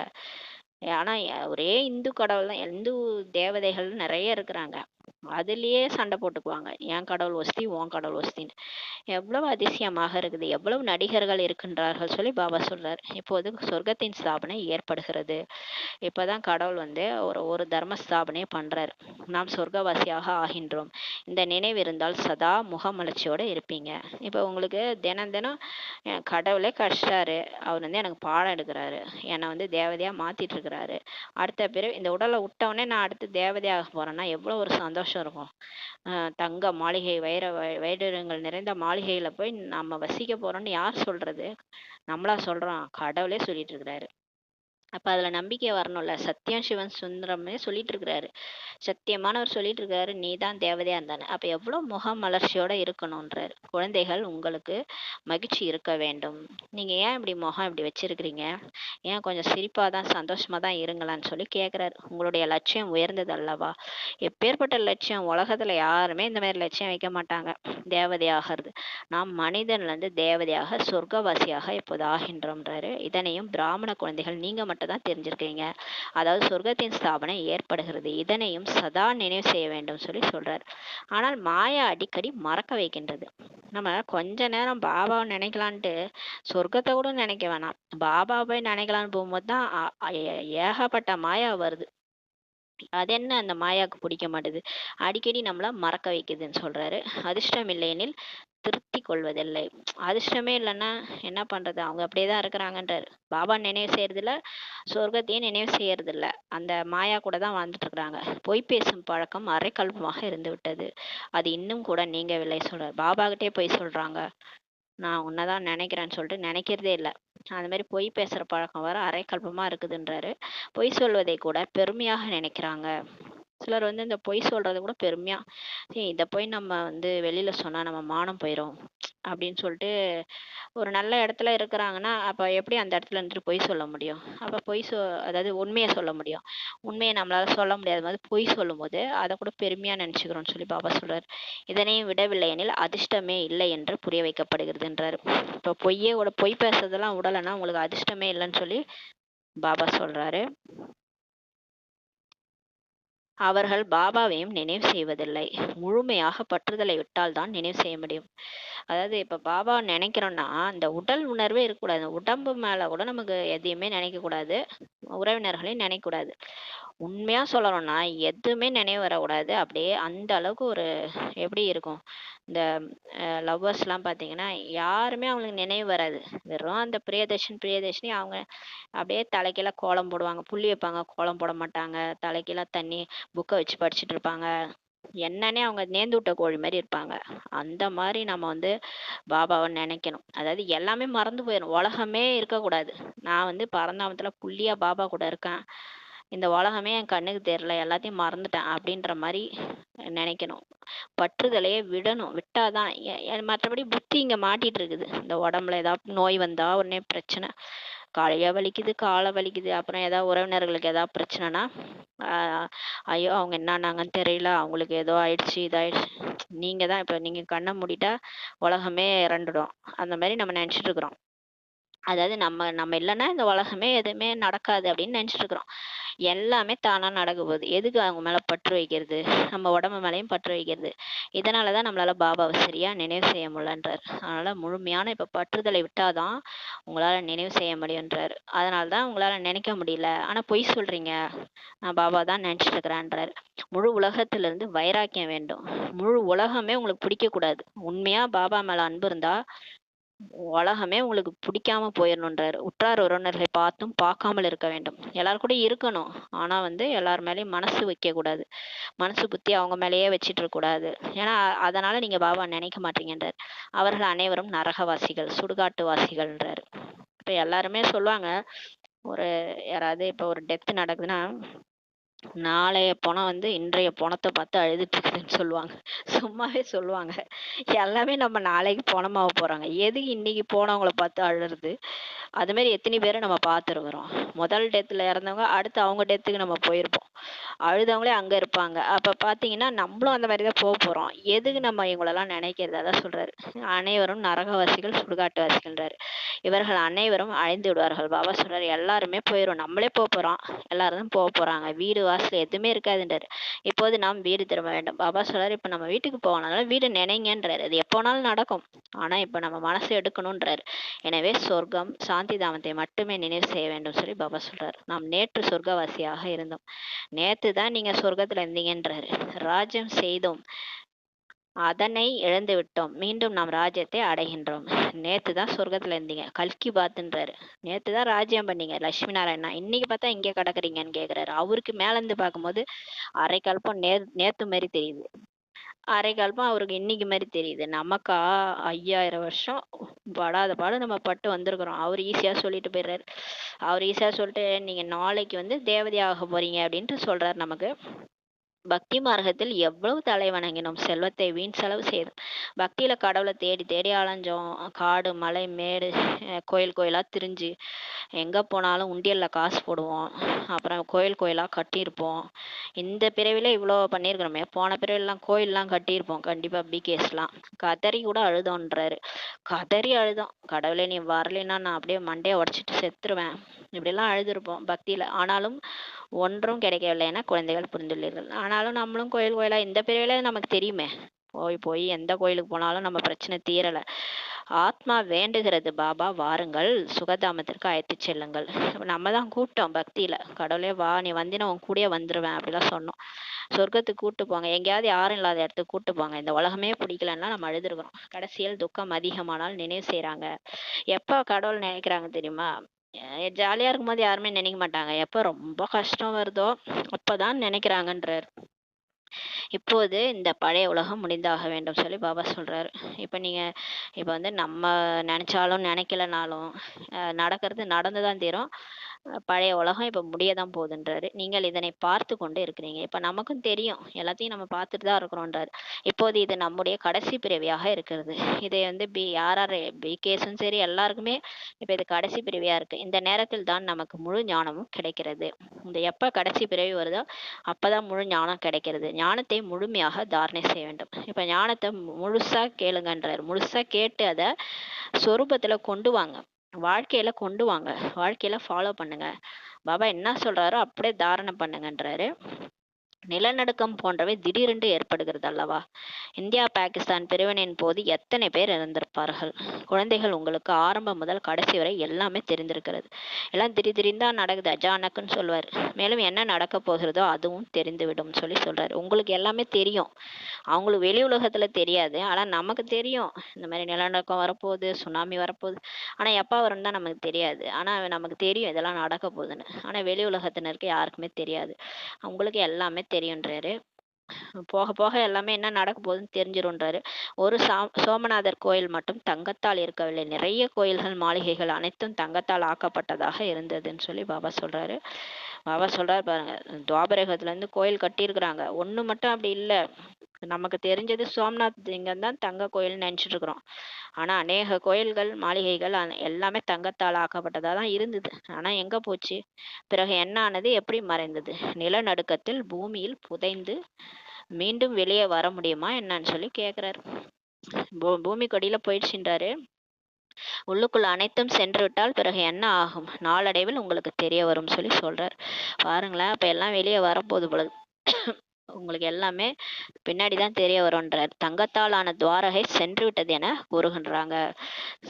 ஆனா ஒரே இந்து கடவுள் தான், இந்து தேவதைகள் நிறைய இருக்கிறாங்க. அதுலயே சண்டை போட்டுக்குவாங்க, என் கடவுள் ஒஸ்தி உன் கடவுள் ஒஸ்தின்னு. எவ்வளவு அதிசயமாக இருக்குது, எவ்வளவு நடிகர்கள் இருக்கின்றார்கள் சொல்லி பாபா சொல்றார். இப்போது சொர்க்கத்தின் ஸ்தாபனை ஏற்படுகிறது. இப்பதான் கடவுள் வந்து ஒரு ஒரு தர்ம ஸ்தாபனை பண்றாரு. நாம் சொர்க்கவாசியாக ஆகின்றோம். இந்த நினைவு இருந்தால் சதா முகமலர்ச்சியோட இருப்பீங்க. இப்ப உங்களுக்கு தினம் தினம் கடவுளே கஷ்டாரு, அவர் வந்து எனக்கு பாடம் எடுக்கிறாரு, என்னை வந்து தேவதையா மாத்திட்டு இருக்கிறாரு. அடுத்த பிறகு இந்த உடலை விட்டவுடனே நான் அடுத்து தேவதையாக போறேன்னா எவ்வளவு ஒரு சந்தோஷம் இருக்கும். தங்க மாளிகை, வைடூரியங்கள் நிறைந்த மாளிகையில போய் நம்ம வசிக்க போறோம்னு யார் சொல்றது? நம்மளா சொல்றோம், கடவுளே சொல்லிட்டு இருக்கிறாரு. அப்ப அதுல நம்பிக்கை வரணும்ல. சத்தியம் சிவன் சுந்தரமே சொல்லிட்டு இருக்கிறாரு, சத்தியமானவர் சொல்லிட்டு இருக்காரு, நீ தான் தேவதையா இருந்தானே. அப்ப எவ்வளவு முகமலர்ச்சியோட இருக்கணும்ன்றாரு. குழந்தைகள், உங்களுக்கு மகிழ்ச்சி இருக்க வேண்டும். நீங்க ஏன் இப்படி முகம் இப்படி வச்சிருக்கிறீங்க, ஏன் கொஞ்சம் சிரிப்பாதான் சந்தோஷமா தான் இருங்களான்னு சொல்லி கேக்குறாரு. உங்களுடைய லட்சியம் உயர்ந்தது அல்லவா? எப்பேற்பட்ட லட்சியம், உலகத்துல யாருமே இந்த மாதிரி லட்சியம் வைக்க மாட்டாங்க, தேவதையாகிறது. நாம் மனிதன்ல இருந்து தேவதையாக சொர்க்கவாசியாக இப்போது ஆகின்றோம்ன்றாரு. இதனையும் பிராமண குழந்தைகள் நீங்க மட்டும் தான் தெரிஞ்சிருக்கீங்க. அதாவது சொர்க்கத்தின் ஸ்தாபனை ஏற்படுகிறது, இதனையும் சதா நினைவு செய்ய வேண்டும் சொல்லி சொல்றாரு. ஆனால் மாயா அடிக்கடி மறக்க வைக்கின்றது. நம்ம கொஞ்ச நேரம் பாபாவை நினைக்கலான்ட்டு சொர்க்கத்தை கூட நினைக்க வேணாம், பாபாவை நினைக்கலான்னு போகும்போது தான் ஏகப்பட்ட மாயா வருது. அது என்ன அந்த மாயாவுக்கு பிடிக்க மாட்டுது, அடிக்கடி நம்மள மறக்க வைக்குதுன்னு சொல்றாரு. அதிர்ஷ்டம் இல்லையெனில் திருப்தி கொள்வதில்லை. அதிர்ஷ்டமே இல்லைன்னா என்ன பண்றது, அவங்க அப்படியேதான் இருக்கிறாங்கன்றாரு. பாபா நினைவு செய்யறது இல்ல, சொர்க்கத்தையும் நினைவு செய்யறது இல்ல, அந்த மாயா கூட தான் வாழ்ந்துட்டு இருக்கிறாங்க. பொய் பேசும் பழக்கம் அரைக்கல்பமாக இருந்து விட்டது, அது இன்னும் கூட நீங்கவில்லை சொல்றாரு. பாபா கிட்டே பொய் சொல்றாங்க, நான் உன்னதான் நினைக்கிறேன்னு சொல்லிட்டு நினைக்கிறதே இல்லை. அந்த மாதிரி பொய் பேசுற பழக்கம் வர அரைக்கல்பமா இருக்குதுன்றாரு. பொய் சொல்வதை கூட பெருமையாக நினைக்கிறாங்க. சிலர் வந்து இந்த பொய் சொல்றது கூட பெருமையா, இதை போய் நம்ம வந்து வெளியில சொன்னா நம்ம மானம் போயிரும் அப்படின்னு சொல்லிட்டு ஒரு நல்ல இடத்துல இருக்கிறாங்கன்னா அப்ப எப்படி அந்த இடத்துல இருந்துட்டு பொய் சொல்ல முடியும்? அப்ப அதாவது உண்மையை சொல்ல முடியும். உண்மையை நம்மளால சொல்ல முடியாத போது பொய் சொல்லும் போது அதை கூட பெருமையா நினைச்சுக்கிறோம்னு சொல்லி பாபா சொல்றாரு. இதனையும் விடவில்லை எனில் அதிர்ஷ்டமே இல்லை என்று புரிய வைக்கப்படுகிறதுன்றாரு. இப்ப பொய் பேசுறதெல்லாம் விடலைன்னா உங்களுக்கு அதிர்ஷ்டமே இல்லைன்னு சொல்லி பாபா சொல்றாரு. அவர்கள் பாபாவையும் நினைவு செய்வதில்லை. முழுமையாக பற்றுதலை விட்டால் தான் நினைவு செய்ய முடியும். அதாவது இப்ப பாபா நினைக்கிறோம்னா அந்த உடல் உணர்வே இருக்கக்கூடாது, உடம்பு மேல கூட நமக்கு எதையுமே நினைக்க கூடாது, உறவினர்களையும் நினைக்க கூடாது. உண்மையா சொல்லணும்னா எதுவுமே நினைவு வரக்கூடாது. அப்படியே அந்த அளவுக்கு ஒரு எப்படி இருக்கும், இந்த லவ்வர்ஸ் எல்லாம் பாத்தீங்கன்னா யாருமே அவங்களுக்கு நினைவு வராது, வெறும் அந்த பிரியதர்ஷினி அவங்க அப்படியே தலைக்கீழ கோலம் போடுவாங்க, புள்ளி வைப்பாங்க, கோலம் போட மாட்டாங்க, தலைக்கீழ தண்ணி புக்கை வச்சு படிச்சுட்டு இருப்பாங்க, என்னன்னே அவங்க நேர்ந்து விட்ட கோழி மாதிரி இருப்பாங்க. அந்த மாதிரி நம்ம வந்து பாபாவை நினைக்கணும். அதாவது எல்லாமே மறந்து போயிடும், உலகமே இருக்கக்கூடாது. நான் வந்து பரந்தாமத்துல புள்ளியா பாபா கூட இருக்கேன், இந்த உலகமே என் கண்ணுக்கு தெரியல, எல்லாத்தையும் மறந்துட்டேன் அப்படின்ற மாதிரி நினைக்கணும். பற்றுதலையே விடணும், விட்டாதான் மற்றபடி புத்தி இங்க மாட்டிட்டு இருக்குது. இந்த உடம்புல ஏதாவது நோய் வந்தா உடனே பிரச்சனை, காலையா வலிக்குது, காலை வலிக்குது, அப்புறம் ஏதாவது உறவினர்களுக்கு ஏதாவது பிரச்சனைனா ஐயோ அவங்க என்னன்னாங்கன்னு தெரியல, அவங்களுக்கு ஏதோ ஆயிடுச்சு இதாயிடுச்சு. நீங்க தான் இப்ப நீங்க கண்ணை மூடிட்டா உலகமே இறண்டுடும், அந்த மாதிரி நம்ம நினைச்சிட்டு இருக்கிறோம். அதாவது நம்ம நம்ம இல்லன்னா இந்த உலகமே எதுவுமே நடக்காது அப்படின்னு நினைச்சிட்டு இருக்கிறோம். எல்லாமே தானா நடக்க போகுது. எதுக்கு அவங்க மேல பற்று வைக்கிறது? நம்ம உடம்பு மேலயும் பற்று வைக்கிறது. இதனால தான் நம்மளால பாபாவ சரியா நினைவு செய்ய முடியலன்றாரு. அதனால முழுமையான இப்ப பற்றுதலை விட்டாதான் உங்களால நினைவு செய்ய முடியுன்றாரு. அதனால தான் உங்களால நினைக்க முடியல. ஆனா பொய் சொல்றீங்க. நான் பாபா தான் நினைச்சிட்டு இருக்கிறேன்றாரு. முழு உலகத்துல இருந்து வைராக்கியம் வேண்டும். முழு உலகமே உங்களுக்கு பிடிக்கக் கூடாது. உண்மையா பாபா மேல அன்பு இருந்தா உலகமே உங்களுக்கு பிடிக்காம போயிடணுன்றாரு. உற்றார் உறவினர்களை பார்த்தும் பார்க்காமல் இருக்க வேண்டும். எல்லார் கூடயும் இருக்கணும். ஆனா வந்து எல்லார் மேலயும் மனசு வைக்க கூடாது. மனசு புத்தி அவங்க மேலேயே வச்சிட்டு இருக்க கூடாது. ஏன்னா அதனால நீங்க பாபா நினைக்க மாட்டீங்கன்றாரு. அவர்கள் அனைவரும் நரகவாசிகள், சுடுகாட்டுவாசிகள்ன்றாரு. இப்ப எல்லாருமே சொல்லுவாங்க, ஒரு யாராவது இப்ப ஒரு டெத் நடக்குதுன்னா நாளைய பொணம் வந்து இன்றைய பொணத்த பார்த்து அழுதுட்டு இருக்குதுன்னு சொல்லுவாங்க. சும்மாவே சொல்லுவாங்க. எல்லாமே நம்ம நாளைக்கு பொணமாக போறாங்க. எதுக்கு இன்னைக்கு போனவங்கள பார்த்து அழுறது? அது மாரி எத்தனை பேரை நம்ம பார்த்துருக்குறோம். முதல் டெத்ல இறந்தவங்க அடுத்து அவங்க டெத்துக்கு நம்ம போயிருப்போம். அழுதவங்களே அங்க இருப்பாங்க. அப்ப பார்த்தீங்கன்னா, நம்மளும் அந்த மாரி தான் போறோம். எதுக்கு நம்ம இவங்களெல்லாம் நினைக்கிறது? அதான் சொல்றாரு. அனைவரும் நரகவாசிகள், சுடுகாட்டுவாசிகள்ன்றாரு. இவர்கள் அனைவரும் அழிந்து விடுவார்கள். பாபா சொல்றாரு, எல்லாருமே போயிரும். நம்மளே போறோம். எல்லாரும் தான் போறாங்க. வீடு வாசல் எதுவுமே இருக்காதுன்றாரு. இப்போது நாம் வீடு திரும்ப வேண்டும். பாபா சொல்றாரு, இப்ப நம்ம வீட்டுக்கு போகணும்னாலும் வீடு நினைங்கன்றாரு. அது எப்போ வேணாலும் நடக்கும். ஆனா இப்ப நம்ம மனசு எடுக்கணும்ன்றாரு. எனவே சொர்க்கம், சாந்தி தாமத்தை மட்டுமே நினைவு செய்ய வேண்டும் சொல்லி பாபா சொல்றாரு. நாம் நேற்று சொர்க்கவாசியாக இருந்தோம். நேத்து தான் நீங்க சொர்க்கத்துல இருந்தீங்கன்றாரு. ராஜ்யம் செய்தோம், அதனை இழந்து விட்டோம். மீண்டும் நாம் ராஜ்யத்தை அடைகின்றோம். நேத்து தான் சொர்க்கத்துல இருந்தீங்க. கல்கி பாத்துன்றாரு. நேத்து தான் ராஜ்யம் பண்ணீங்க லட்சுமி நாராயணா. இன்னைக்கு பார்த்தா இங்கே கிடக்குறீங்கன்னு கேக்குறாரு. அவருக்கு மேல இருந்து பார்க்கும்போது அரை கல்பம் நேத்து மாதிரி தெரியுது. அரை கல்பம் அவருக்கு இன்னைக்கு மாதிரி தெரியுது. நமக்கா 5000 வருஷம் படாத பாடு நம்ம பட்டு வந்திருக்கிறோம். அவர் ஈஸியா சொல்லிட்டு போயிடுறாரு. அவர் ஈஸியா சொல்லிட்டு நீங்க நாளைக்கு வந்து தேவதையாக போறீங்க அப்படின்ட்டு சொல்றாரு நமக்கு. பக்தி மார்க்கத்தில் எவ்வளவு தலை வணங்கினோம், செல்வத்தை வீண் செலவு செய்தோம். பக்தியில கடவுளை தேடி தேடி அலைஞ்சோம். காடு மலை மேடு கோயில் கோயிலா திரிஞ்சு எங்க போனாலும் உண்டியல்ல காசு போடுவோம். அப்புறம் கோயில் கோயிலா கட்டியிருப்போம். இந்த பிறவில இவ்வளோ பண்ணியிருக்கிறோமே, போன பிறவிலாம் கோயில்லாம் கட்டியிருப்போம் கண்டிப்பா. பிகேஸ்லாம் கதறி கூட அழுதோன்றாரு. கதறி அழுதோம், கடவுளே நீ வரலைன்னா நான் அப்படியே மண்டையை உடைச்சிட்டு செத்துருவேன். இப்படிலாம் அழுதுருப்போம் பக்தியில. ஆனாலும் ஒன்றும் கிடைக்கவில்லை என குழந்தைகள் புரிந்துள்ளீர்கள். ஆனாலும் நம்மளும் கோயில் கோயிலா இந்த பிறவில நமக்கு தெரியுமே. போய் போய் எந்த கோயிலுக்கு போனாலும் நம்ம பிரச்சனை தீரல. ஆத்மா வேண்டுகிறது, பாபா வாருங்கள், சுகதாமத்திற்கு அழைத்து செல்லுங்கள். நம்ம தான் கூப்பிட்டோம் பக்தியில. கடவுளே வா, நீ வந்தினா உன் கூடயே வந்துருவேன் அப்படிலாம் சொன்னோம். சொர்க்கத்துக்கு கூட்டு போங்க, எங்கேயாவது யாரும் இல்லாத இடத்துக்கு கூட்டு போங்க. இந்த உலகமே பிடிக்கலன்னா நம்ம அழுதுருக்கிறோம். கடைசியில் துக்கம் அதிகமானால் நினைவு செய்யறாங்க. எப்ப கடவுள் நினைக்கிறாங்க தெரியுமா? ஜாலியா இருக்கும்போது யாருமே நினைக்க மாட்டாங்க. எப்ப ரொம்ப கஷ்டம் வருதோ அப்பதான் நினைக்கிறாங்கன்றாரு. இப்போது இந்த பழைய உலகம் முடிந்தாக வேண்டும் சொல்லி பாபா சொல்றாரு. இப்ப நீங்க இப்ப வந்து நம்ம நினைச்சாலும் நினைக்கலனாலும் நடக்கிறது நடந்துதான் தீரும். பழைய உலகம் இப்ப முடியதான் போகுதுன்றாரு. நீங்கள் இதனை பார்த்து கொண்டு இருக்கிறீங்க. இப்ப நமக்கும் தெரியும், எல்லாத்தையும் நம்ம பார்த்துட்டு தான் இருக்கிறோன்றாரு. இப்போது இது நம்முடைய கடைசி பிறவியாக இருக்கிறது. இதை வந்து யார் யார் பிகேஸும் சரி எல்லாருக்குமே இப்ப இது கடைசி பிறவியா இருக்கு. இந்த நேரத்தில் தான் நமக்கு முழு ஞானமும் கிடைக்கிறது. இந்த எப்ப கடைசி பிறவி வருதோ அப்பதான் முழு ஞானம் கிடைக்கிறது. ஞானத்தை முழுமையாக தாரணை செய்ய வேண்டும். இப்ப ஞானத்தை முழுசா கேளுங்கன்றாரு. முழுசா கேட்டு அதை சொரூபத்துல கொண்டு வாங்க, வாழ்க்கையில கொண்டு வாங்க, வாழ்க்கையில ஃபாலோ பண்ணுங்க. பாபா என்ன சொல்றாரோ அப்படியே தாரணை பண்ணுங்கன்றாரு. நிலநடுக்கம் போன்றவை திடீரென்று ஏற்படுகிறது அல்லவா? இந்தியா பாகிஸ்தான் பிரிவினையின் போது எத்தனை பேர் இறந்திருப்பார்கள்? குழந்தைகள், உங்களுக்கு ஆரம்பம் முதல் கடைசி வரை எல்லாமே தெரிந்திருக்கிறது. எல்லாம் திடீர்னு தான் நடக்குது, அஜானக்குன்னு சொல்லுவார். மேலும் என்ன நடக்க போகிறதோ அதுவும் தெரிந்துவிடும் சொல்லி சொல்றாரு. உங்களுக்கு எல்லாமே தெரியும், அவங்களுக்கு வெளி உலகத்துல தெரியாது. ஆனா நமக்கு தெரியும், இந்த மாதிரி நிலநடுக்கம் வரப்போகுது, சுனாமி வரப்போகுது. ஆனா எப்ப வரும்னு தான் நமக்கு தெரியாது. ஆனா நமக்கு தெரியும் இதெல்லாம் நடக்க போகுதுன்னு. ஆனா வெளி உலகத்தினருக்கு யாருக்குமே தெரியாது. அவங்களுக்கு எல்லாமே தெரியுன்றாரு. போக போக எல்லாமே என்ன நடக்க போகுதுன்னு தெரிஞ்சிரும்ன்றாரு. ஒரு சோமநாதர் கோயில் மட்டும் தங்கத்தால் இருக்கவில்லை. நிறைய கோயில்கள் மாளிகைகள் அனைத்தும் தங்கத்தால் ஆக்கப்பட்டதாக இருந்ததுன்னு சொல்லி பாபா சொல்றாரு. பாபா சொல்றாரு பாருங்க, துவாபரகத்துல இருந்து கோயில் கட்டியிருக்கிறாங்க, ஒண்ணு மட்டும் அப்படி இல்ல. நமக்கு தெரிஞ்சது சோம்நாத் லிங்கம் தான் தங்க கோயில்னு நினைச்சிட்டு இருக்கிறோம். ஆனா அநேக கோயில்கள் மாளிகைகள் எல்லாமே தங்கத்தால் ஆக்கப்பட்டதா தான் இருந்தது. ஆனா எங்க போச்சு? பிறகு என்ன ஆனது? எப்படி மறைந்தது? நிலநடுக்கத்தில் பூமியில் புதைந்து மீண்டும் வெளியே வர முடியுமா என்னன்னு சொல்லி கேக்குறாரு. பூமிக்கு அடியில போயிடுச்சுன்றாரு. உள்ளுக்குள்ள அனைத்தும் சென்று விட்டால் பிறகு என்ன ஆகும்? நாளடைவில் உங்களுக்கு தெரிய வரும்னு சொல்லி சொல்றார். பாருங்களேன், அப்ப எல்லாம் வெளிய வரப்போது பொழுது. உங்களுக்கு எல்லாமே பின்னாடி தான் தெரிய வரும்ன்றார். தங்கத்தால் ஆன துவாரகை சென்று விட்டது என கூறுகின்றாங்க.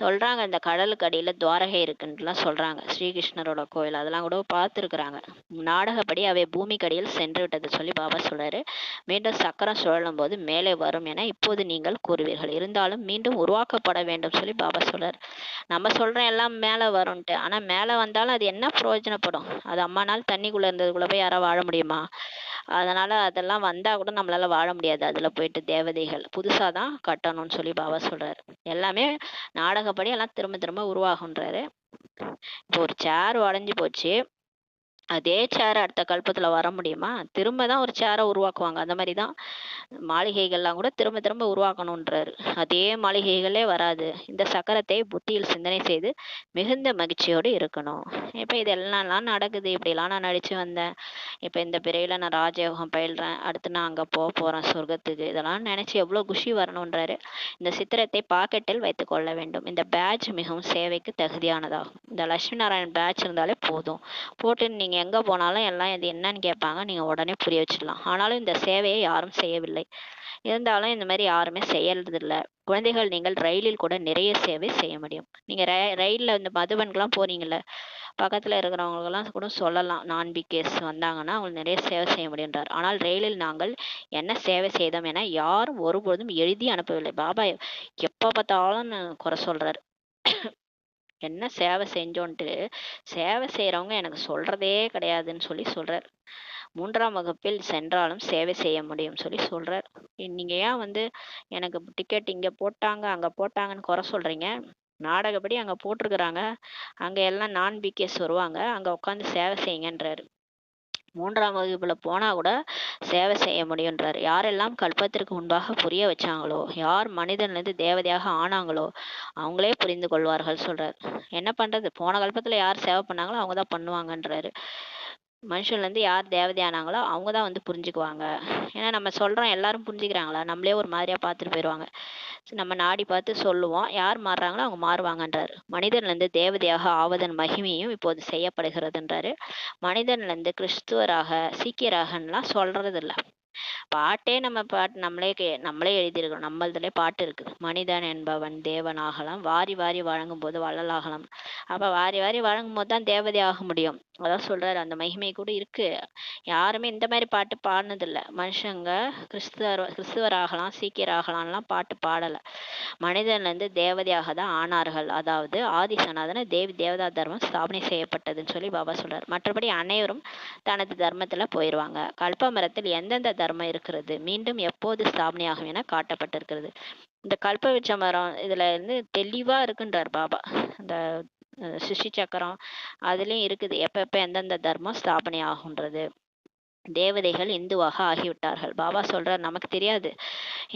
சொல்றாங்க இந்த கடலுக்கு அடியில துவாரகை இருக்குன்ட்டுலாம் சொல்றாங்க. ஸ்ரீகிருஷ்ணரோட கோயில் அதெல்லாம் கூட பார்த்துருக்குறாங்க. நாடகப்படி அவை பூமிக்கு அடியில் சென்று விட்டது சொல்லி பாபா சொல்றாரு. மீண்டும் சக்கரம் சுழலும் போது மேலே வரும் என இப்போது நீங்கள் கூறுவீர்கள். இருந்தாலும் மீண்டும் உருவாக்கப்பட வேண்டும் சொல்லி பாபா சொல்றாரு. நம்ம சொல்றோம் எல்லாம் மேல வரும்ன்ட்டு. ஆனா மேல வந்தாலும் அது என்ன பிரயோஜனப்படும்? அது அம்மா நாள் தண்ணிக்குள்ள இருந்ததுக்குள்ள போய் யாராவது வாழ முடியுமா? அதனால அதெல்லாம் வந்தா கூட நம்மளால வாழ முடியாது. அதுல போயிட்டு தேவதைகள் புதுசா தான் கட்டணும்னு சொல்லி பாபா சொல்றாரு. எல்லாமே நாடகப்படி எல்லாம் திரும்ப திரும்ப உருவாகுன்றாரு. இப்போ ஒரு சேர் உடைஞ்சு போச்சு. அதே சேர் அடுத்த கல்பத்துல வர முடியுமா? திரும்ப தான் ஒரு சேர உருவாக்குவாங்க. அந்த மாரி தான் மாளிகைகள்லாம் கூட திரும்ப திரும்ப உருவாக்கணுன்றாரு. அதே மாளிகைகளே வராது. இந்த சக்கரத்தை புத்தியில் சிந்தனை செய்து மிகுந்த மகிழ்ச்சியோடு இருக்கணும். இப்ப இது எல்லாம் நடக்குது. இப்படிலாம் நான் நடிச்சு வந்தேன். இப்ப இந்த பிறவில நான் ராஜயோகம் பயில்றேன். அடுத்து நான் அங்க போறேன் சொர்க்கத்துக்கு. இதெல்லாம் நினைச்சு எவ்வளவு குஷி வரணுன்றாரு. இந்த சித்திரத்தை பாக்கெட்டில் வைத்துக் கொள்ள வேண்டும். இந்த பேட்ஜ் மிகவும் சேவைக்கு தகுதியானதாகும். இந்த லட்சுமி நாராயண் பேட்ச் இருந்தாலே போதும். போட்டு நீங்க எங்க போனாலும் எல்லாம் இது என்னன்னு கேட்பாங்க. நீங்க உடனே புரிய வச்சிடலாம். ஆனாலும் இந்த சேவையை யாரும் செய்யவில்லை. இருந்தாலும் இந்த மாதிரி யாருமே செய்யறது இல்ல. குழந்தைகள், நீங்கள் ரயிலில் கூட நிறைய சேவை செய்ய முடியும். நீங்க ரயில்ல இந்த மதுபன்கெல்லாம் போறீங்கல்ல, பக்கத்துல இருக்கிறவங்களுக்கெல்லாம் கூட சொல்லலாம். நான்-பிகேஸ் வந்தாங்கன்னா அவங்க நிறைய சேவை செய்ய முடியுன்றார். ஆனால் ரயிலில் நாங்கள் என்ன சேவை செய்தோம் என யாரும் ஒருபொழுதும் எழுதி அனுப்பவில்லை. பாபா எப்ப பார்த்தாலும் குறை சொல்றாரு. என்ன சேவை செஞ்சோன்ட்டு சேவை செய்யறவங்க எனக்கு சொல்றதே கிடையாதுன்னு சொல்லி சொல்றார். 3ஆம் வகுப்பில் சென்றாலும் சேவை செய்ய முடியும் சொல்லி சொல்றார். நீங்க ஏன் எனக்கு டிக்கெட் இங்க போட்டாங்க அங்க போட்டாங்கன்னு குறை சொல்றீங்க? நாடகப்படி அங்க போட்டிருக்கிறாங்க. அங்க எல்லாம் நான்-பிகேஸ் வருவாங்க. அங்க உட்காந்து சேவை செய்யுங்கன்றாரு. 3ஆம் வகுப்புல போனா கூட சேவை செய்ய முடியுன்றாரு. யாரெல்லாம் கல்பத்திற்கு முன்பாக புரிய வச்சாங்களோ, யார் மனிதன்லேருந்து தேவதையாக ஆனாங்களோ அவங்களே புரிந்து கொள்வார்கள் சொல்றாரு. என்ன பண்றது? போன கல்பத்துல யார் சேவை பண்ணாங்களோ அவங்க தான் பண்ணுவாங்கன்றாரு. மனுஷன்லேருந்து யார் தேவதையானாங்களோ அவங்க தான் புரிஞ்சுக்குவாங்க. ஏன்னா நம்ம சொல்றோம், எல்லாரும் புரிஞ்சுக்கிறாங்களா? நம்மளே ஒரு மாதிரியா பார்த்துட்டு போயிடுவாங்க. நம்ம நாடி பார்த்து சொல்லுவோம். யார் மாறுறாங்களோ அவங்க மாறுவாங்கன்றாரு. மனிதன்லேருந்து தேவதையாக ஆவதன் மகிமையும் இப்போது செய்யப்படுகிறதுன்றாரு. மனிதன்லேருந்து கிறிஸ்துவராக சீக்கியராகலாம் சொல்றது இல்ல. பாட்டே நம்ம பாட்டு நம்மளே எழுதியிருக்கிறோம். நம்மளதுலே பாட்டு இருக்குது. மனிதன் என்பவன் தேவனாகலாம், வாரி வாரி வழங்கும் போது வள்ளலாகலாம். அப்ப வாரி வாரி வழங்கும் போது தான் தேவதை ஆக முடியும். அதான் சொல்றாரு. அந்த மகிமை கூட இருக்கு. யாருமே இந்த மாதிரி பாட்டு பாடினதில்ல. மனுஷங்க கிறிஸ்துவராகலாம் சீக்கியராகலாம்லாம் பாட்டு பாடல. மனிதன்ல இருந்து தேவதையாக தான் ஆனார்கள். அதாவது ஆதி சனாதன தேவி தேவதா தர்மம் ஸ்தாபனை செய்யப்பட்டதுன்னு சொல்லி பாபா சொல்றாரு. மற்றபடி அனைவரும் தனது தர்மத்துல போயிருவாங்க. கல்ப மரத்தில் எந்தெந்த தர்மம் இருக்கிறது, மீண்டும் எப்போது ஸ்தாபனையாகும் என காட்டப்பட்டிருக்கிறது. இந்த கல்பவிருட்ச மரம் இதுல தெளிவா இருக்குன்றார் பாபா. அந்த சிருஷ்டி சக்கரம் அதுலயும் இருக்குது. எப்ப எப்ப எந்தெந்த தர்மம் ஸ்தாபனை ஆகுன்றது. தேவதைகள் இந்துவாக ஆகிவிட்டார்கள். பாபா சொல்றார், நமக்கு தெரியாது.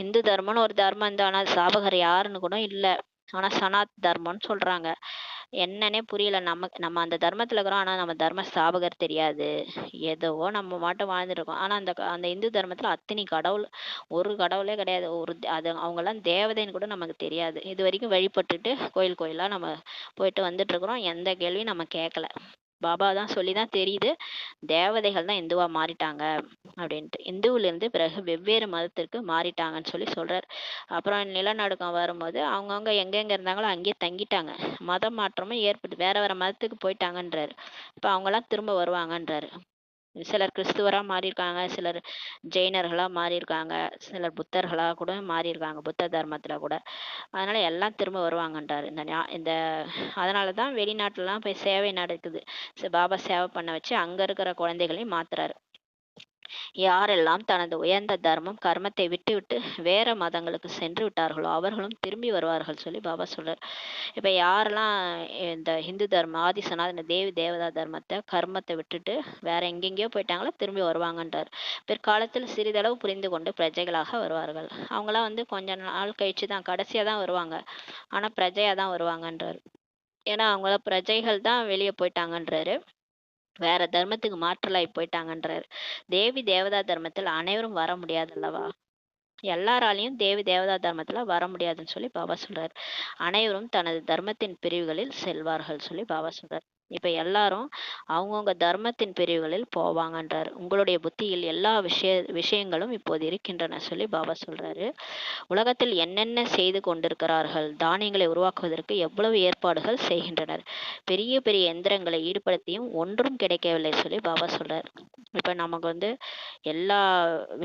இந்து தர்மம்னு ஒரு தர்மம் இருந்தா, ஆனா ஸ்தாபகர் யாருன்னு கூட இல்ல. ஆனா சனாத் தர்மம்னு சொல்றாங்க. என்னன்னே புரியல. நம்ம அந்த தர்மத்துல இருக்கிறோம். ஆனா நம்ம தர்ம ஸ்தாபகர் தெரியாது. ஏதோ நம்ம மாட்டும் வாழ்ந்துட்டு இருக்கோம். ஆனா அந்த இந்து தர்மத்துல அத்தனை கடவுள், ஒரு கடவுளே கிடையாது. அது அவங்க எல்லாம் தேவதைன்னு கூட நமக்கு தெரியாது. இது வரைக்கும் வழிபட்டுட்டு கோயில் கோயிலா நம்ம போயிட்டு வந்துட்டு இருக்கிறோம். எந்த கேள்வியும் நம்ம கேட்கல. பாபா தான் சொல்லிதான் தெரியுது, தேவதைகள் தான் இந்துவா மாறிட்டாங்க அப்படின்ட்டு. இந்துவிலிருந்து பிறகு வெவ்வேறு மதத்திற்கு மாறிட்டாங்கன்னு சொல்லி சொல்றாரு. அப்புறம் நிலநடுக்கம் வரும்போது அவங்கவுங்க எங்கெங்க இருந்தாங்களோ அங்கேயே தங்கிட்டாங்க. மத மாற்றமும் ஏற்பட்டு வேற வேற மதத்துக்கு போயிட்டாங்கன்றாரு. இப்ப அவங்கெல்லாம் திரும்ப வருவாங்கன்றாரு. சிலர் கிறிஸ்துவரா மாறியிருக்காங்க, சிலர் ஜெயினர்களா மாறியிருக்காங்க, சிலர் புத்தர்களா கூட மாறியிருக்காங்க, புத்த தர்மத்துல கூட. அதனால எல்லாம் திரும்ப வருவாங்கன்றாரு. இந்த அதனாலதான் வெளிநாட்டுலலாம் போய் சேவை நடக்குது. பாபா சேவை பண்ண வச்சு அங்க இருக்கிற குழந்தைகளையும் மாத்துறாரு. யாரெல்லாம் தனது உயர்ந்த தர்மம் கர்மத்தை விட்டுவிட்டு வேற மதங்களுக்கு சென்று விட்டார்களோ அவர்களும் திரும்பி வருவார்கள் சொல்லி பாபா சொல்றார். இப்ப யாரெல்லாம் இந்த ஹிந்து தர்மம் ஆதி சனாதன தேவி தேவதா தர்மத்தை கர்மத்தை விட்டுட்டு வேற எங்கெங்கேயோ போயிட்டாங்களோ திரும்பி வருவாங்கன்றார். பிற்காலத்தில் சிறிதளவு புரிந்து கொண்டு பிரஜைகளாக வருவார்கள். அவங்களாம் கொஞ்ச நாள் கழிச்சு தான் கடைசியா தான் வருவாங்க. ஆனா பிரஜையா தான் வருவாங்கன்றாரு. ஏன்னா அவங்கள பிரஜைகள் தான் வெளியே போயிட்டாங்கன்றாரு. வேற தர்மத்துக்கு மாற்றலாய் போயிட்டாங்கன்றாரு. தேவி தேவதா தர்மத்தில் அனைவரும் வர முடியாது அல்லவா? எல்லாராலையும் தேவி தேவதா தர்மத்துல வர முடியாதுன்னு சொல்லி பாபா சொல்றாரு. அனைவரும் தனது தர்மத்தின் பிரிவுகளில் செல்வார்கள் சொல்லி பாபா சொல்றாரு. இப்ப எல்லாரும் அவங்கவுங்க தர்மத்தின் பிரிவுகளில் போவாங்கன்றாரு. உங்களுடைய புத்தியில் எல்லா விஷயங்களும் இப்போது இருக்கின்றன சொல்லி பாபா சொல்றாரு. உலகத்தில் என்னென்ன செய்து கொண்டிருக்கிறார்கள், தானியங்களை உருவாக்குவதற்கு எவ்வளவு ஏற்பாடுகள் செய்கின்றனர், பெரிய பெரிய எந்திரங்களை ஈடுபடுத்தியும் ஒன்றும் கிடைக்கவில்லை சொல்லி பாபா சொல்றாரு. இப்ப நமக்கு எல்லா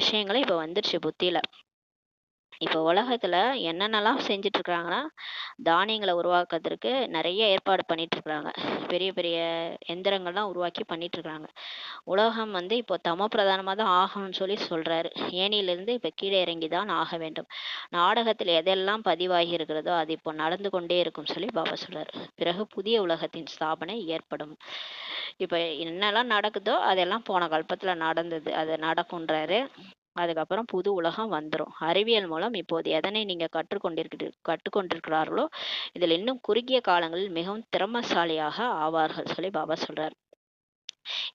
விஷயங்களும் இப்ப வந்துருச்சு புத்தியில. இப்போ உலகத்துல என்னென்னலாம் செஞ்சுட்டு இருக்காங்கன்னா, தானியங்களை உருவாக்குறதுக்கு நிறைய ஏற்பாடு பண்ணிட்டு இருக்காங்க. பெரிய பெரிய எந்திரங்கள்லாம் உருவாக்கி பண்ணிட்டு இருக்காங்க. உலகம் இப்போ தமோ பிரதானமா தான் ஆகணும்னு சொல்லி சொல்றாரு. ஏனியிலிருந்து இப்ப கீழே இறங்கி தான் ஆக வேண்டும். நாடகத்தில் எதெல்லாம் பதிவாகி இருக்கிறதோ அது இப்போ நடந்து கொண்டே இருக்கும் சொல்லி பாபா சொல்றாரு. பிறகு புதிய உலகத்தின் ஸ்தாபனை ஏற்படும். இப்ப என்னெல்லாம் நடக்குதோ அதெல்லாம் போன கல்பத்துல நடந்தது, அது நடக்கும்ன்றாரு. அதுக்கப்புறம் புது உலகம் வந்துடும். அறிவியல் மூலம் இப்போது எதனை நீங்க கற்றுக்கொண்டிருக்கிறார்களோ இதில் இன்னும் குறுகிய காலங்களில் மிகவும் திறமசாலியாக ஆவார்கள் சொல்லி பாபா சொல்றாரு.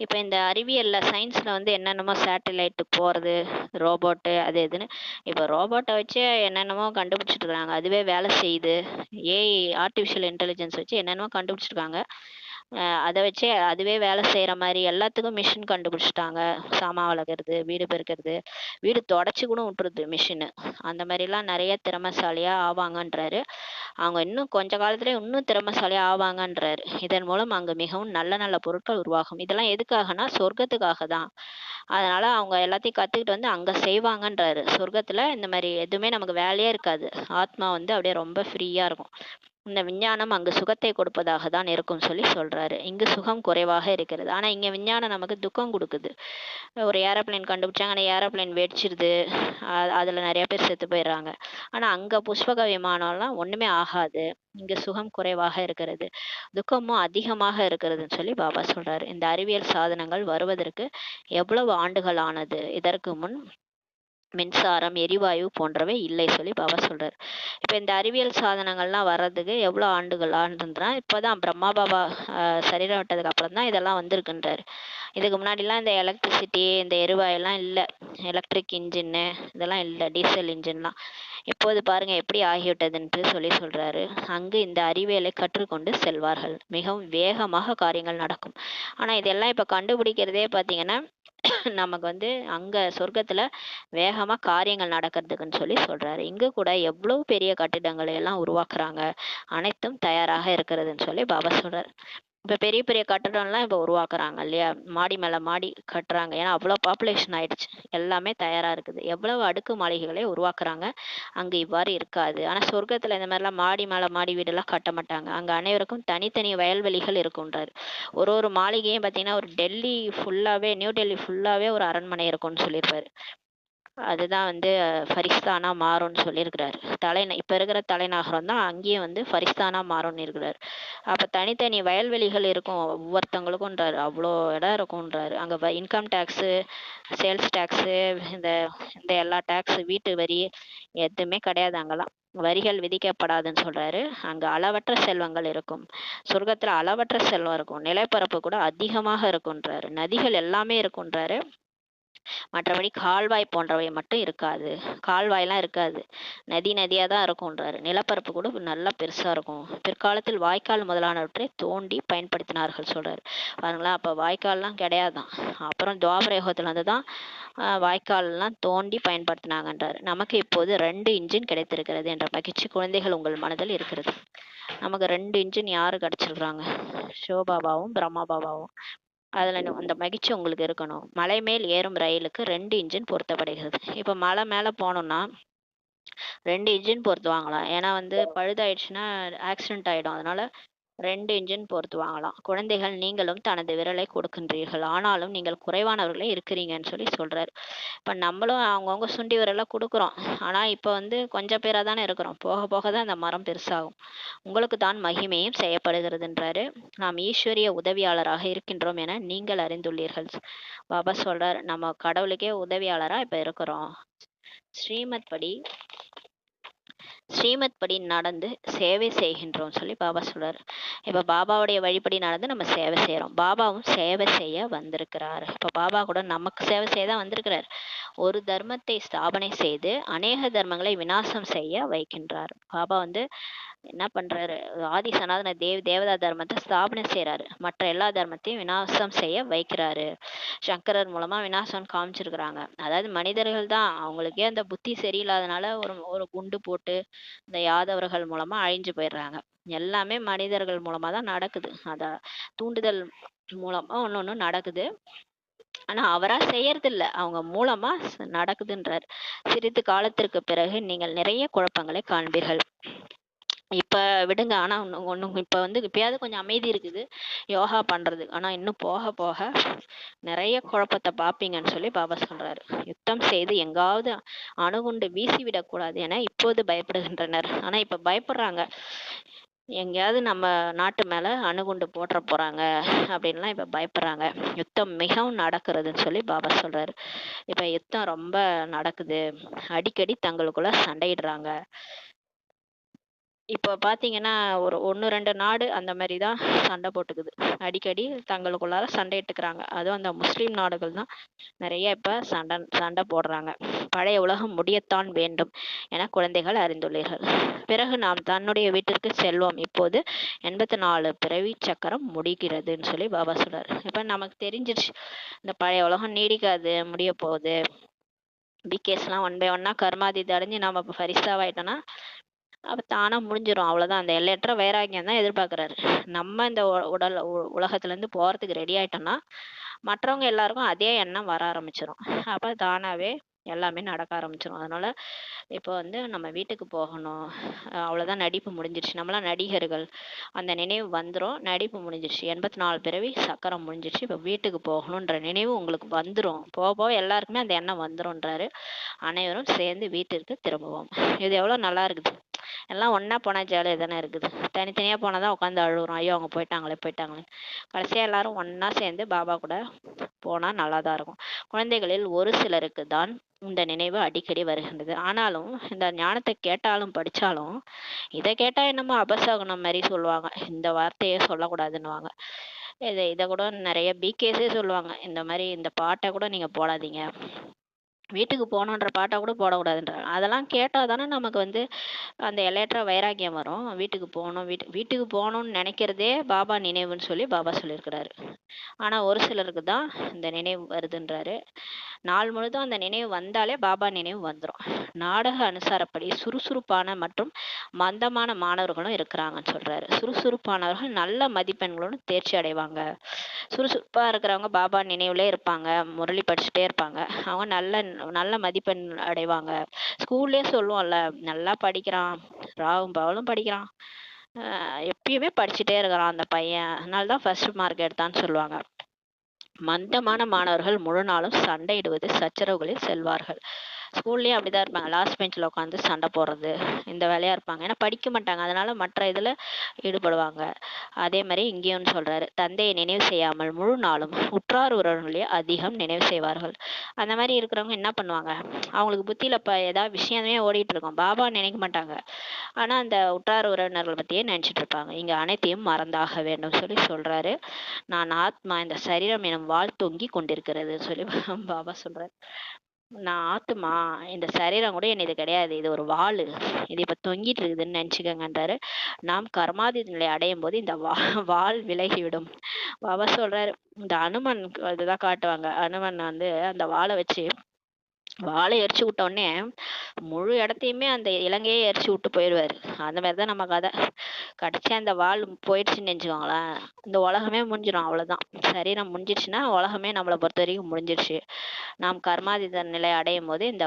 இப்ப இந்த அறிவியல்ல சயின்ஸ்ல என்னென்னமோ சேட்டலைட் போறது, ரோபோட்டு அது இதுன்னு இப்ப ரோபோட்டை வச்சு என்னென்னமோ கண்டுபிடிச்சிட்டு இருக்காங்க. அதுவே வேலை செய்யுது. ஏஐ ஆர்டிஃபிஷியல் இன்டெலிஜென்ஸ் வச்சு என்னென்னமோ கண்டுபிடிச்சிருக்காங்க. அதை வச்சே அதுவே வேலை செய்யற மாதிரி எல்லாத்துக்கும் மிஷின் கண்டுபிடிச்சிட்டாங்க. சாமான் வளர்க்குறது, வீடு பெருக்கிறது, வீடு தொடச்சி கூட விட்டுருது மிஷினு. அந்த மாதிரிலாம் நிறைய திறமைசாலியா ஆவாங்கன்றாரு. அவங்க இன்னும் கொஞ்ச காலத்துல இன்னும் திறமைசாலியா ஆவாங்கன்றாரு. இதன் மூலம் அங்கு மிகவும் நல்ல நல்ல பொருட்கள் உருவாகும். இதெல்லாம் எதுக்காகனா சொர்க்கத்துக்காக தான். அதனால அவங்க எல்லாத்தையும் கத்துக்கிட்டு அங்க செய்வாங்கன்றாரு. சொர்க்கத்துல இந்த மாதிரி எதுவுமே நமக்கு வேலையே இருக்காது. ஆத்மா அப்படியே ரொம்ப ஃப்ரீயா இருக்கும். இந்த விஞ்ஞானம் அங்கு சுகத்தை கொடுப்பதாக தான் இருக்கும் சொல்லி சொல்றாரு. இங்கு சுகம் குறைவாக இருக்கிறது. ஆனா இங்க விஞ்ஞானம் நமக்கு துக்கம் கொடுக்குது. ஒரு ஏரோப்ளேன் கண்டுபிடிச்சாங்க, ஆனா ஏரோப்ளேன் வெடிச்சிருது. அதுல நிறைய பேர் செத்து போயிடுறாங்க. ஆனா அங்க புஷ்பக விமானம்லாம் ஒண்ணுமே ஆகாது. இங்க சுகம் குறைவாக இருக்கிறது, துக்கமும் அதிகமாக இருக்கிறதுன்னு சொல்லி பாபா சொல்றாரு. இந்த அறிவியல் சாதனங்கள் வருவதற்கு எவ்வளவு ஆண்டுகள் ஆனது. இதற்கு முன் மின்சாரம், எரிவாயு போன்றவை இல்லை சொல்லி பாபா சொல்றாரு. இப்ப இந்த அறிவியல் சாதனங்கள்லாம் வர்றதுக்கு எவ்வளவு ஆண்டுகள் ஆண்டுன்றா இப்பதான் பிரம்மா பாபா சரீரம் விட்டதுக்கு அப்புறம் தான் இதெல்லாம் வந்திருக்குன்றாரு. இதுக்கு முன்னாடிலாம் இந்த எலக்ட்ரிசிட்டி, இந்த எரிவாயெல்லாம் இல்லை. எலக்ட்ரிக் இன்ஜின்னு இதெல்லாம் இல்லை, டீசல் இன்ஜின்லாம். இப்போது பாருங்க எப்படி ஆகிவிட்டதுன்ட்டு சொல்றாரு. அங்கு இந்த அறிவியலை கற்றுக்கொண்டு செல்வார்கள். மிகவும் வேகமாக காரியங்கள் நடக்கும். ஆனா இதெல்லாம் இப்ப கண்டுபிடிக்கிறதே பாத்தீங்கன்னா நமக்கு அங்க சொர்க்கத்துல வேகமா காரியங்கள் நடக்கிறதுக்குன்னு சொல்லி சொல்றாரு. இங்க கூட எவ்வளவு பெரிய கட்டிடங்களை எல்லாம் உருவாக்குறாங்க, அனைத்தும் தயாராக இருக்கிறதுன்னு சொல்லி பாபா சொல்றாரு. இப்ப பெரிய பெரிய கட்டடம்லாம் இப்ப உருவாக்குறாங்க இல்லையா, மாடி மேல மாடி கட்டுறாங்க. ஏன்னா அவ்வளவு பாப்புலேஷன் ஆயிடுச்சு, எல்லாமே தயாரா இருக்குது. எவ்வளவு அடுக்கு மாளிகைகளை உருவாக்குறாங்க. அங்க இவ்வாறு இருக்காது. ஆனா சொர்க்கத்துல இந்த மாதிரிலாம் மாடி மேல மாடி வீடெல்லாம் கட்ட மாட்டாங்க. அங்க அனைவருக்கும் தனித்தனி வயல்வெளிகள் இருக்குன்றாரு. ஒரு ஒரு மாளிகையும் பாத்தீங்கன்னா ஒரு டெல்லி ஃபுல்லாவே, நியூ டெல்லி ஃபுல்லாவே ஒரு அரண்மனை இருக்கும்னு சொல்லியிருப்பாரு. அதுதான் ஃபரிஸ்தானா மாறும்னு சொல்லியிருக்கிறாரு. இப்ப இருக்கிற தலைநகரம் தான் அங்கேயும் ஃபரிஸ்தானா மாறும்னு இருக்கிறாரு. அப்ப தனித்தனி வயல்வெளிகள் இருக்கும் ஒவ்வொருத்தவங்களுக்கும்ன்றாரு. அவ்வளோ இடம் இருக்கும்ன்றாரு. அங்க இன்கம் டேக்ஸு, சேல்ஸ் டேக்ஸு, இந்த இந்த எல்லா டேக்ஸ், வீட்டு வரி எதுவுமே கிடையாது. அங்கெல்லாம் வரிகள் விதிக்கப்படாதுன்னு சொல்றாரு. அங்க அளவற்ற செல்வங்கள் இருக்கும். சொர்க்கத்துல அளவற்ற செல்வம் இருக்கும். நிலப்பரப்பு கூட அதிகமாக இருக்கும்ன்றாரு. நதிகள் எல்லாமே இருக்கும்ன்றாரு. மற்றபடி கால்வாய் போன்றவை மட்டும் இருக்காது. கால்வாய்லாம் இருக்காது, நதி நதியா தான் இருக்கும்ன்றாரு. நிலப்பரப்பு கூட நல்லா பெருசா இருக்கும். பிற்காலத்தில் வாய்க்கால் முதலானவற்றை தோண்டி பயன்படுத்தினார்கள் சொல்றாரு. பாருங்களா, அப்ப வாய்க்கால்லாம் கிடையாதான். அப்புறம் துவாபர யுகத்துல தான் வாய்க்கால்லாம் தோண்டி பயன்படுத்தினாங்கன்றாரு. நமக்கு இப்போது 2 இன்ஜின் கிடைத்திருக்கிறது என்ற மகிழ்ச்சி குழந்தைகள் உங்கள் மனதில் இருக்கிறது. நமக்கு 2 இன்ஜின் யாரு கிடைச்சிருக்காங்க? சிவபாபாவும் பிரம்மா பாபாவும். அதுல அந்த மகிழ்ச்சி உங்களுக்கு இருக்கணும். மலை மேல் ஏறும் ரயிலுக்கு 2 இன்ஜின் பொருத்தப்படுகிறது. இப்ப மலை மேல போனோம்னா 2 இன்ஜின் பொருத்துவாங்களாம். ஏன்னா பழுதாயிடுச்சுன்னா ஆக்சிடென்ட் ஆயிடும். அதனால 2 இன்ஜின் பொருத்துவாங்களாம். குழந்தைகள், நீங்களும் தனது விரலை கொடுக்கின்றீர்கள், ஆனாலும் நீங்கள் குறைவானவர்களே இருக்கிறீங்கன்னு சொல்லி சொல்றாரு. இப்ப நம்மளும் அவங்கவுங்க சுண்டி விரலை கொடுக்குறோம். ஆனா இப்ப கொஞ்சம் பேரா தானே இருக்கிறோம். போக போக தான் அந்த மரம் பெருசாகும். உங்களுக்கு தான் மகிமையும் செய்யப்படுகிறதுன்றாரு. நாம் ஈஸ்வரிய உதவியாளராக இருக்கின்றோம் என நீங்கள் அறிந்துள்ளீர்கள். பாபா சொல்றார், நம்ம கடவுளுக்கே உதவியாளரா இப்ப இருக்கிறோம். ஸ்ரீமத் படி ஸ்ரீமத் படி நடந்து சேவை செய்கின்றோம் சொல்லி பாபா சொல்றாரு. இப்ப பாபாவுடைய வழிப்படி நடந்து நம்ம சேவை செய்யறோம். பாபாவும் சேவை செய்ய வந்திருக்கிறார். இப்ப பாபா கூட நமக்கு சேவை செய்ய தான் வந்திருக்கிறார். ஒரு தர்மத்தை ஸ்தாபனை செய்து அநேக தர்மங்களை விநாசம் செய்ய வைக்கின்றார். பாபா வந்து என்ன பண்றாரு, ஆதி சனாதன தேவதா தர்மத்தை ஸ்தாபனை செய்யறாரு, மற்ற எல்லா தர்மத்தையும் விநாசம் செய்ய வைக்கிறாரு. சங்கரர் மூலமா விநாசம் காமிச்சிருக்கிறாங்க. அதாவது மனிதர்கள் தான் அவங்களுக்கே அந்த புத்தி சரியில்லாதனால ஒரு ஒரு குண்டு போட்டு இந்த யாதவர்கள் மூலமா அழிஞ்சு போயிடுறாங்க. எல்லாமே மனிதர்கள் மூலமா தான் நடக்குது. அத தூண்டுதல் மூலமா ஒண்ணு நடக்குது. ஆனா அவரா செய்யறது இல்ல, அவங்க மூலமா நடக்குதுன்றார். சிறிது காலத்திற்கு பிறகு நீங்கள் நிறைய குழப்பங்களை காண்பீர்கள். இப்ப விடுங்க. ஆனா ஒண்ணும் இப்ப வந்து இப்பயாவது கொஞ்சம் அமைதி இருக்குது யோகா பண்றது. ஆனா இன்னும் போக போக நிறைய குழப்பத்தை பாப்பீங்கன்னு சொல்லி பாபா சொல்றாரு. யுத்தம் செய்து எங்காவது அணுகுண்டு வீசிவிடக் கூடாது என இப்போது பயப்படுகின்றனர். ஆனா இப்ப பயப்படுறாங்க, எங்கேயாவது நம்ம நாட்டு மேல அணுகுண்டு போட்டுற போறாங்க அப்படின்லாம் இப்ப பயப்படுறாங்க. யுத்தம் மிகவும் நடக்கிறதுன்னு சொல்லி பாபா சொல்றாரு. இப்ப யுத்தம் ரொம்ப நடக்குது, அடிக்கடி தங்களுக்குள்ள சண்டையிடுறாங்க. இப்போ பார்த்தீங்கன்னா, ஒரு 1, 2 நாடு அந்த மாரி தான் சண்டை போட்டுக்குது. அடிக்கடி தங்களுக்குள்ளார சண்டையிட்டுக்கிறாங்க. அதுவும் அந்த முஸ்லீம் நாடுகள் தான் நெறைய இப்ப சண்டை போடுறாங்க. பழைய உலகம் முடியத்தான் வேண்டும் என குழந்தைகள் அறிந்துள்ளீர்கள். பிறகு நாம் தன்னுடைய வீட்டிற்கு செல்வோம். இப்போது 84 பிறவி சக்கரம் முடிகிறதுன்னு சொல்லி பாபா சொல்றாரு. இப்ப நமக்கு தெரிஞ்சிருச்சு, இந்த பழைய உலகம் நீடிக்காது, முடிய போகுது. பிகேஸ்லாம் ஒன் பை ஒன்னா கர்மாதீத் அடைஞ்சு நம்ம இப்போ ஃபரிஸ்தாவாயிட்டோம்னா அப்ப தானா முடிஞ்சிரும். அவ்வளவுதான். அந்த எல்லையற்ற வைராக்கியம் தான் எதிர்பார்க்கிறாரு. நம்ம இந்த உலகத்துல இருந்து போறதுக்கு ரெடி ஆயிட்டோம்னா மற்றவங்க எல்லாருக்கும் அதே எண்ணம் வர ஆரம்பிச்சிரும். அப்ப தானாவே எல்லாமே நடக்க ஆரம்பிச்சிரும். அதனால இப்போ வந்து நம்ம வீட்டுக்கு போகணும், அவ்வளவுதான், நடிப்பு முடிஞ்சிருச்சு, நம்மளாம் நடிகர்கள், அந்த நினைவு வந்துரும். நடிப்பு முடிஞ்சிருச்சு, 84 பிறவி சக்கரம் முடிஞ்சிருச்சு, இப்போ வீட்டுக்கு போகணுன்ற நினைவு உங்களுக்கு வந்துரும். போக போக எல்லாருக்குமே அந்த எண்ணம் வந்துரும்ன்றாரு. அனைவரும் சேர்ந்து வீட்டிற்கு திரும்புவோம். இது எவ்வளவு நல்லா இருக்குது. எல்லாம் ஒண்ணா போனா ஜாலியாக தானே இருக்குது. தனித்தனியா போனாதான் உட்காந்து அழுகுறோம், ஐயோ அவங்க போயிட்டாங்களே. கடைசியா எல்லாரும் ஒண்ணா சேர்ந்து பாபா கூட போனா நல்லாதான் இருக்கும். குழந்தைகளில் ஒரு சிலருக்கு தான் இந்த நினைவு அடிக்கடி வருகின்றது. ஆனாலும் இந்த ஞானத்தை கேட்டாலும் படிச்சாலும் இதை கேட்டா என்னமோ அபசகுனம் மாதிரி சொல்லுவாங்க, இந்த வார்த்தையே சொல்லக்கூடாதுன்னுவாங்க. இதை கூட நிறைய பிகேஸே சொல்லுவாங்க, இந்த மாதிரி இந்த பாட்டை கூட நீங்க போடாதீங்க, வீட்டுக்கு போகணுன்ற பாட்டை கூட போடக்கூடாதுன்றாங்க. அதெல்லாம் கேட்டால் தானே நமக்கு வந்து அந்த எல்லையற்ற வைராக்கியம் வரும். வீட்டுக்கு போகணும், வீட்டுக்கு போகணும்னு நினைக்கிறதே பாபா நினைவுன்னு சொல்லி பாபா சொல்லியிருக்கிறாரு. ஆனால் ஒரு சிலருக்கு தான் இந்த நினைவு வருதுன்றாரு. நாள் முழுதும் அந்த நினைவு வந்தாலே பாபா நினைவு வந்துடும். நாடக அனுசாரப்படி சுறுசுறுப்பான மற்றும் மந்தமான மாணவர்களும் இருக்கிறாங்கன்னு சொல்றாரு. சுறுசுறுப்பானவர்கள் நல்ல மதிப்பெண்களும் தேர்ச்சி அடைவாங்க. சுறுசுறுப்பா இருக்கிறவங்க பாபா நினைவுலே இருப்பாங்க, முரளி படிச்சுட்டே இருப்பாங்க, அவங்க நல்ல நல்ல மதிப்பெண் அடைவாங்க. ஸ்கூல்லே சொல்லுவோம்ல, நல்லா படிக்கிறான், ராவும் பகலும் படிக்கிறான், எப்பயுமே படிச்சுட்டே இருக்கிறான் அந்த பையன், அதனால தான் ஃபர்ஸ்ட் மார்க் எடுத்தான்னு சொல்லுவாங்க. மந்தமான மாணவர்கள் முழு நாளும் சண்டையிடுவது, சச்சரவுகளில் செல்வார்கள். ஸ்கூல்லேயும் அப்படிதான் இருப்பாங்க, லாஸ்ட் பெஞ்சில் உட்காந்து சண்டை போடுறது, இந்த வேலையா இருப்பாங்க. ஏன்னா படிக்க மாட்டாங்க, அதனால மற்ற இதில் ஈடுபடுவாங்க. அதே மாதிரி இங்கேயும் சொல்றாரு, தந்தையை நினைவு செய்யாமல் முழு நாளும் உற்றார் உறவினர்களே அதிகம் நினைவு செய்வார்கள். அந்த மாதிரி இருக்கிறவங்க என்ன பண்ணுவாங்க, அவங்களுக்கு புத்தியில ஏதாவது விஷயமே ஓடிட்டு இருக்கும், பாபா நினைக்க மாட்டாங்க. ஆனா அந்த உற்றார் உறவினர்கள் பத்தியே நினைச்சிட்டு இருப்பாங்க. இங்க அனைத்தையும் மறந்தாக வேண்டும் சொல்லி சொல்றாரு. நான் ஆத்மா, இந்த சரீரம் எனும் வாள் தொங்கி கொண்டிருக்கிறது சொல்லி பாபா சொல்றாரு. நான் ஆத்துமா, இந்த சரீரம் கூட என்னது கிடையாது, இது ஒரு வாள், இது இப்ப தொங்கிட்டு இருக்குதுன்னு நினைச்சுக்கங்கன்றாரு. நாம் கர்மாதி நிலை அடையும் போது இந்த வாள் விலகிவிடும். பாபா சொல்றாரு, இந்த அனுமன் இதுதான் காட்டுவாங்க. அனுமன் வந்து அந்த வாளை வச்சு வாழை எரிச்சு விட்ட உடனே முழு இடத்தையுமே அந்த இலங்கையே எரிச்சு விட்டு போயிடுவாரு. அந்த மாதிரிதான் நம்ம கதை. கடைசியா அந்த வாள் போயிடுச்சுன்னு நினைச்சுக்கோங்களேன், இந்த உலகமே முடிஞ்சிடும், அவ்வளவுதான். சரீரம் முடிஞ்சிடுச்சுன்னா உலகமே நம்மளை பொறுத்த வரைக்கும் முடிஞ்சிடுச்சு. நாம் கர்மாதித நிலை அடையும் போது இந்த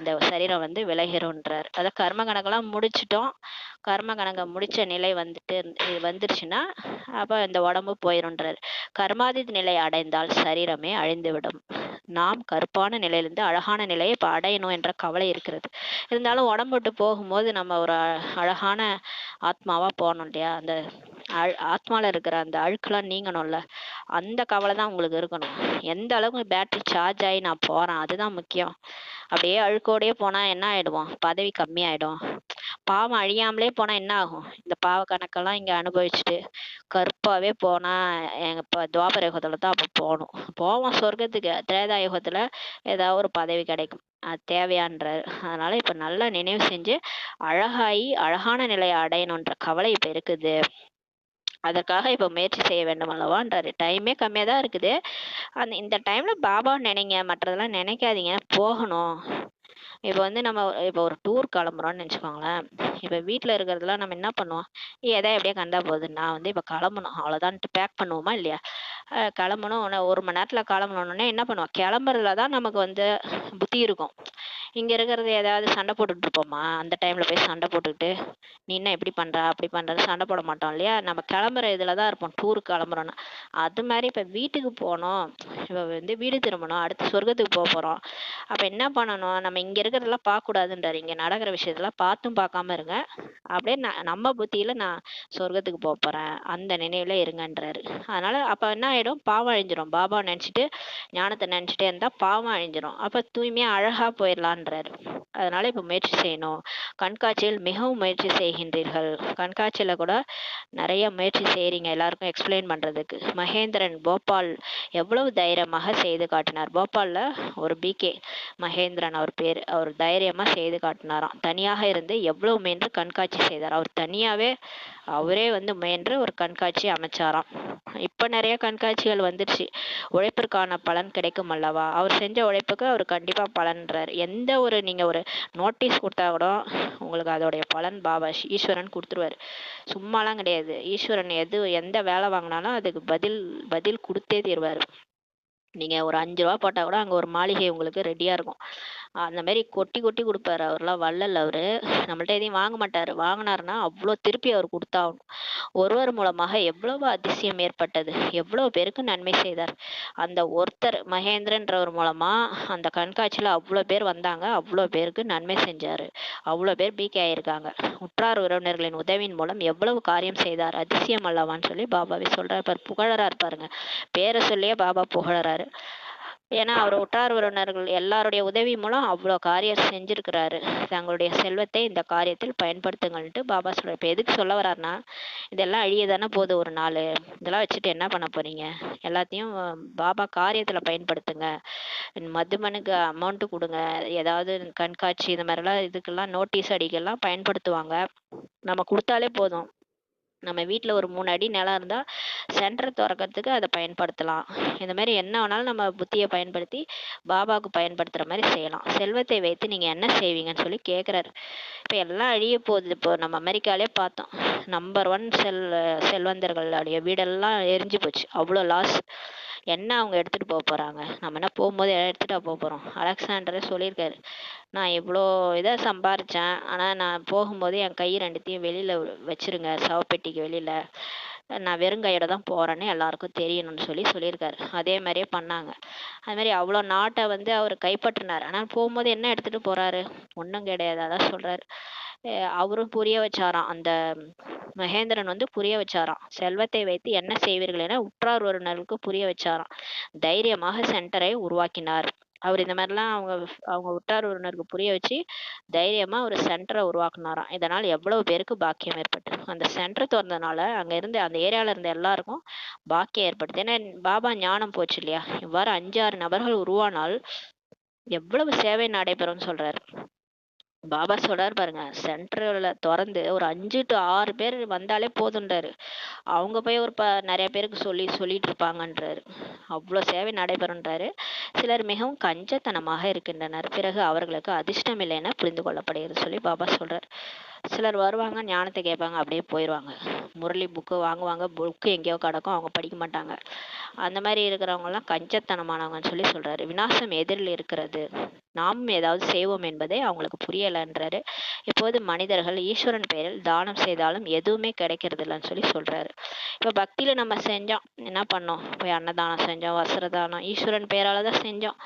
இந்த சரீரம் வந்து விலகிறோன்றார். அத கர்ம கணக்கெல்லாம் முடிச்சிட்டோம், கர்ம கணக்கை முடிச்ச நிலை வந்துருச்சுன்னா அப்ப இந்த உடம்பு போயிருன்றார். கர்மாதித நிலை அடைந்தால் சரீரமே அழிந்துவிடும். நாம் கருப்பான நிலையிலிருந்து அழகான நிலையை இப்ப அடையணும் என்ற கவலை இருக்கிறது. இருந்தாலும் உடம்பு விட்டு போகும்போது நம்ம ஒரு அழகான ஆத்மாவா போகணும் இல்லையா, அந்த ஆத்மால இருக்கிற அந்த அழுக்கெல்லாம் நீங்கணும்ல, அந்த கவலை தான் உங்களுக்கு இருக்கணும். எந்த அளவுக்கு பேட்டரி சார்ஜ் ஆகி நான் போறேன், அதுதான் முக்கியம். அப்படியே அழுக்கோடையே போனா என்ன ஆயிடுவோம், பதவி கம்மி ஆயிடும். பாவம் அழியாமலே போனா என்ன ஆகும்? இந்த பாவ கணக்கெல்லாம் இங்க அனுபவிச்சுட்டு கருப்பாவே போனா எங்க துவாபர யுகத்துல தான் அப்ப போகணும். போவோம் சொர்க்கத்துக்கு. திரேதா யுகத்துல ஏதாவது ஒரு பதவி கிடைக்கும். அது தேவையான்றாரு. அதனால இப்ப நல்லா நினைவு செஞ்சு அழகாயி அழகான நிலையை அடையணுன்ற கவலை இப்ப இருக்குது. அதற்காக இப்ப முயற்சி செய்ய வேண்டும் அல்லவான்றாரு. டைமே கம்மியா தான் இருக்குது. இந்த டைம்ல பாபாவ நினைங்க. மற்றதெல்லாம் நினைக்காதீங்க. போகணும். இப்ப வந்து நம்ம இப்ப ஒரு டூர் கிளம்புறோம்னு வச்சுக்கோங்களேன். இப்ப வீட்ல இருக்கிறதெல்லாம் நம்ம என்ன பண்ணுவோம்? எதா எப்படியே கண்டா போகுது. நான் வந்து இப்ப கிளம்பணும் அவ்வளோதான்ட்டு பேக் பண்ணுவோமா இல்லையா? கிளம்பணும். 1 மணி நேரத்துல கிளம்பணுன்னே என்ன பண்ணுவோம்? கிளம்புறதுல தான் நமக்கு வந்து புத்தி இருக்கும். இங்க இருக்கிறது ஏதாவது சண்டை போட்டுட்டு இருப்போமா? அந்த டைம்ல போய் சண்டை போட்டுக்கிட்டு, நீ என்ன இப்படி பண்ற? அப்படி பண்றன்னு சண்டை போட மாட்டோம் இல்லையா? நம்ம கிளம்புற இதுல தான் இருப்போம். டூருக்கு கிளம்புறோம்னா. அது மாதிரி இப்ப வீட்டுக்கு போனோம். இப்ப வந்து வீடு திரும்பணும். அடுத்து சொர்க்கத்துக்கு போறோம். அப்ப என்ன பண்ணணும்? நம்ம இங்க இருக்கிறதெல்லாம் பார்க்கக்கூடாதுன்றாரு. இங்க நடக்கிற விஷயத்தெல்லாம் பார்த்தும் பார்க்காம இருங்க. அப்படியே நம்ம புத்தியில நான் சொர்க்கத்துக்கு போறேன். அந்த நினைவுல இருங்கன்றாரு. அதனால அப்ப என்ன ஆயிடும்? பாவம் அழிஞ்சிரும். பாபாவை நினைச்சிட்டு ஞானத்தை நினைச்சிட்டே இருந்தா பாவம் அழிஞ்சிரும். அப்ப தூய்மையா அழகா போயிடலான்றாரு. அதனால இப்ப முயற்சி செய்யணும். கண்காட்சியில் மிகவும் முயற்சி செய்கின்றீர்கள். கண்காட்சியில கூட நிறைய முயற்சி செய்றீங்க எல்லாருக்கும் எக்ஸ்பிளைன் பண்றதுக்கு. மகேந்திரன் போபால் எவ்வளவு தைரியமாக செய்து காட்டினார். போபால்ல ஒரு பிகே மகேந்திரன் அவர் பேரு. அவர் தைரியமா செய்து காட்டினாராம். தனியாக இருந்து எவ்வளவு முயன்று கண்காட்சி செய்தார். அவர் தனியாவே அவரே வந்து முயன்று ஒரு கண்காட்சி அமைச்சாராம். இப்ப நிறைய கண்காட்சிகள் வந்துருச்சு. உழைப்பிற்கான பலன் கிடைக்கும் அல்லவா? அவர் செஞ்ச உழைப்புக்கு அவர் கண்டிப்பா பலன்றார். எந்த ஒரு நீங்க ஒரு நோட்டீஸ் கொடுத்தா கூட உங்களுக்கு அதோடைய பலன் பாபா ஈஸ்வரன் கொடுத்துருவாரு. சும்மாலாம் கிடையாது. ஈஸ்வரன் எந்த வேலை வாங்கினாலும் அதுக்கு பதில் கொடுத்தே தீர்வாரு. நீங்க ஒரு 5 ரூபா போட்டா கூட அங்க ஒரு மாளிகை உங்களுக்கு ரெடியா இருக்கும். அந்த மாதிரி கொட்டி கொட்டி கொடுப்பாரு. அவர்லாம் வள்ளல் அவரு. நம்மள்ட்ட எதையும் வாங்க மாட்டாரு. வாங்கினாருன்னா அவ்வளோ திருப்பி அவர் கொடுத்தாகணும். ஒருவர் மூலமாக எவ்வளவு அதிசயம் ஏற்பட்டது. எவ்வளவு பேருக்கு நன்மை செய்தார். அந்த ஒருத்தர் மகேந்திரன்றவர் மூலமா அந்த கண்காட்சியில அவ்வளோ பேர் வந்தாங்க. அவ்வளோ பேருக்கு நன்மை செஞ்சாரு. அவ்வளோ பேர் பிகே ஆயிருக்காங்க. உற்றார் உறவினர்களின் உதவியின் மூலம் எவ்வளவு காரியம் செய்தார். அதிசயம் அல்லவான்னு சொல்லி பாபாவே சொல்றாரு. புகழறாரு பாருங்க. பேரை சொல்லியே பாபா புகழறாரு. ஏன்னா அவர் உற்றார் உறவினர்கள் எல்லாருடைய உதவி மூலம் அவ்வளோ காரியம் செஞ்சிருக்கிறாரு. தங்களுடைய செல்வத்தை இந்த காரியத்தில் பயன்படுத்துங்கள்ட்டு பாபா சொல்றாரு. இப்ப எதுக்கு சொல்ல வர்றாருன்னா, இதெல்லாம் அழியதானே போகுது ஒரு நாள். இதெல்லாம் வச்சுட்டு என்ன பண்ண போறீங்க? எல்லாத்தையும் பாபா காரியத்துல பயன்படுத்துங்க. மதுமனுக்கு அமௌண்ட் கொடுங்க. ஏதாவது கண்காட்சி இந்த மாதிரிலாம் இதுக்கெல்லாம் நோட்டீஸ் அடிக்கெல்லாம் பயன்படுத்துவாங்க. நம்ம கொடுத்தாலே போதும். நம்ம வீட்ல ஒரு 3 அடி நிலம் இருந்தா சென்டர் திறக்கிறதுக்கு அதை பயன்படுத்தலாம். இந்த மாதிரி என்ன வேணாலும் நம்ம புத்தியை பயன்படுத்தி பாபாவுக்கு பயன்படுத்துற மாதிரி செய்யலாம். செல்வத்தை வைத்து நீங்க என்ன செய்வீங்கன்னு சொல்லி கேக்குறாரு. இப்ப எல்லாம் அழிய போகுது. இப்போ நம்ம அமெரிக்காலே பார்த்தோம். நம்பர் 1 செல்வந்தர்களுடைய வீடெல்லாம் எரிஞ்சு போச்சு. அவ்வளோ லாஸ். என்ன அவங்க எடுத்துட்டு போறாங்க? நம்ம என்ன போகும்போது எடுத்துட்டா போறோம்? அலெக்சாண்டரே சொல்லியிருக்காரு. நான் இவ்வளோ இதை சம்பாரிச்சேன். ஆனா நான் போகும்போது என் கை 2த்தையும் வெளியில வச்சிருங்க, சவப்பெட்டிக்கு வெளியில. நான் வெறுங்கையோட தான் போறேன்னு எல்லாருக்கும் தெரியணும்னு சொல்லியிருக்காரு. அதே மாதிரியே பண்ணாங்க. அது மாதிரி அவ்வளோ நாட்டை வந்து அவர் கைப்பற்றினார். ஆனால் போகும்போது என்ன எடுத்துட்டு போறாரு? ஒன்றும் கிடையாது. அதான் சொல்றாரு. அவரும் புரிய வச்சாராம். அந்த மகேந்திரன் வந்து புரிய வச்சாராம். செல்வத்தை வைத்து என்ன செய்வீர்கள் என உற்றார் உறவினர்களுக்கு புரிய வச்சாராம். தைரியமாக சென்டரை உருவாக்கினார். அவர் இந்த மாதிரிலாம் அவங்க உற்றார் உறவினருக்கு புரிய வச்சு தைரியமா ஒரு சென்டரை உருவாக்குனாராம். இதனால் எவ்வளவு பேருக்கு பாக்கியம் ஏற்பட்டு. அந்த சென்டர் திறந்தனால அங்க இருந்து அந்த ஏரியால இருந்த எல்லாருக்கும் பாக்கியம் ஏற்படுது. ஏன்னா பாபா ஞானம் போச்சு இல்லையா? இவ்வாறு 5-6 நபர்கள் உருவானால் எவ்வளவு சேவை நடைபெறும்னு சொல்றாரு. பாபா சொல்றாரு பாருங்க. சென்டர்ல திறந்து ஒரு 5 to 6 பேர் வந்தாலே போதுன்றாரு. அவங்க போய் ஒரு நிறைய பேருக்கு சொல்லிட்டு இருப்பாங்கன்றாரு. அவ்வளோ சேவை நடைபெறுன்றாரு. சிலர் மிகவும் கஞ்சத்தனமாக இருக்கின்றனர். பிறகு அவர்களுக்கு அதிர்ஷ்டம் இல்லை என புரிந்து கொள்ளப்படுகிறது சொல்லி பாபா சொல்றாரு. சிலர் வருவாங்க, ஞானத்தை கேட்பாங்க, அப்படியே போயிடுவாங்க. முரளி புக்கு வாங்குவாங்க, புக்கு எங்கேயோ கிடக்கும், அவங்க படிக்க மாட்டாங்க. அந்த மாதிரி இருக்கிறவங்க எல்லாம் கஞ்சத்தனமானவங்கன்னு சொல்லி சொல்றாரு. விநாசம் எதிரில் இருக்கிறது. நாமும் ஏதாவது செய்வோம் என்பதே அவங்களுக்கு புரியலன்றாரு. இப்போது மனிதர்கள் ஈஸ்வரன் பெயரில் தானம் செய்தாலும் எதுவுமே கிடைக்கிறது இல்லைன்னு சொல்லி சொல்றாரு. இப்ப பக்தியில நம்ம செஞ்சோம், என்ன பண்ணோம்? போய் அன்னதானம் செஞ்சோம், வஸ்திர தானம், ஈஸ்வரன் பேரால தான் செஞ்சோம்.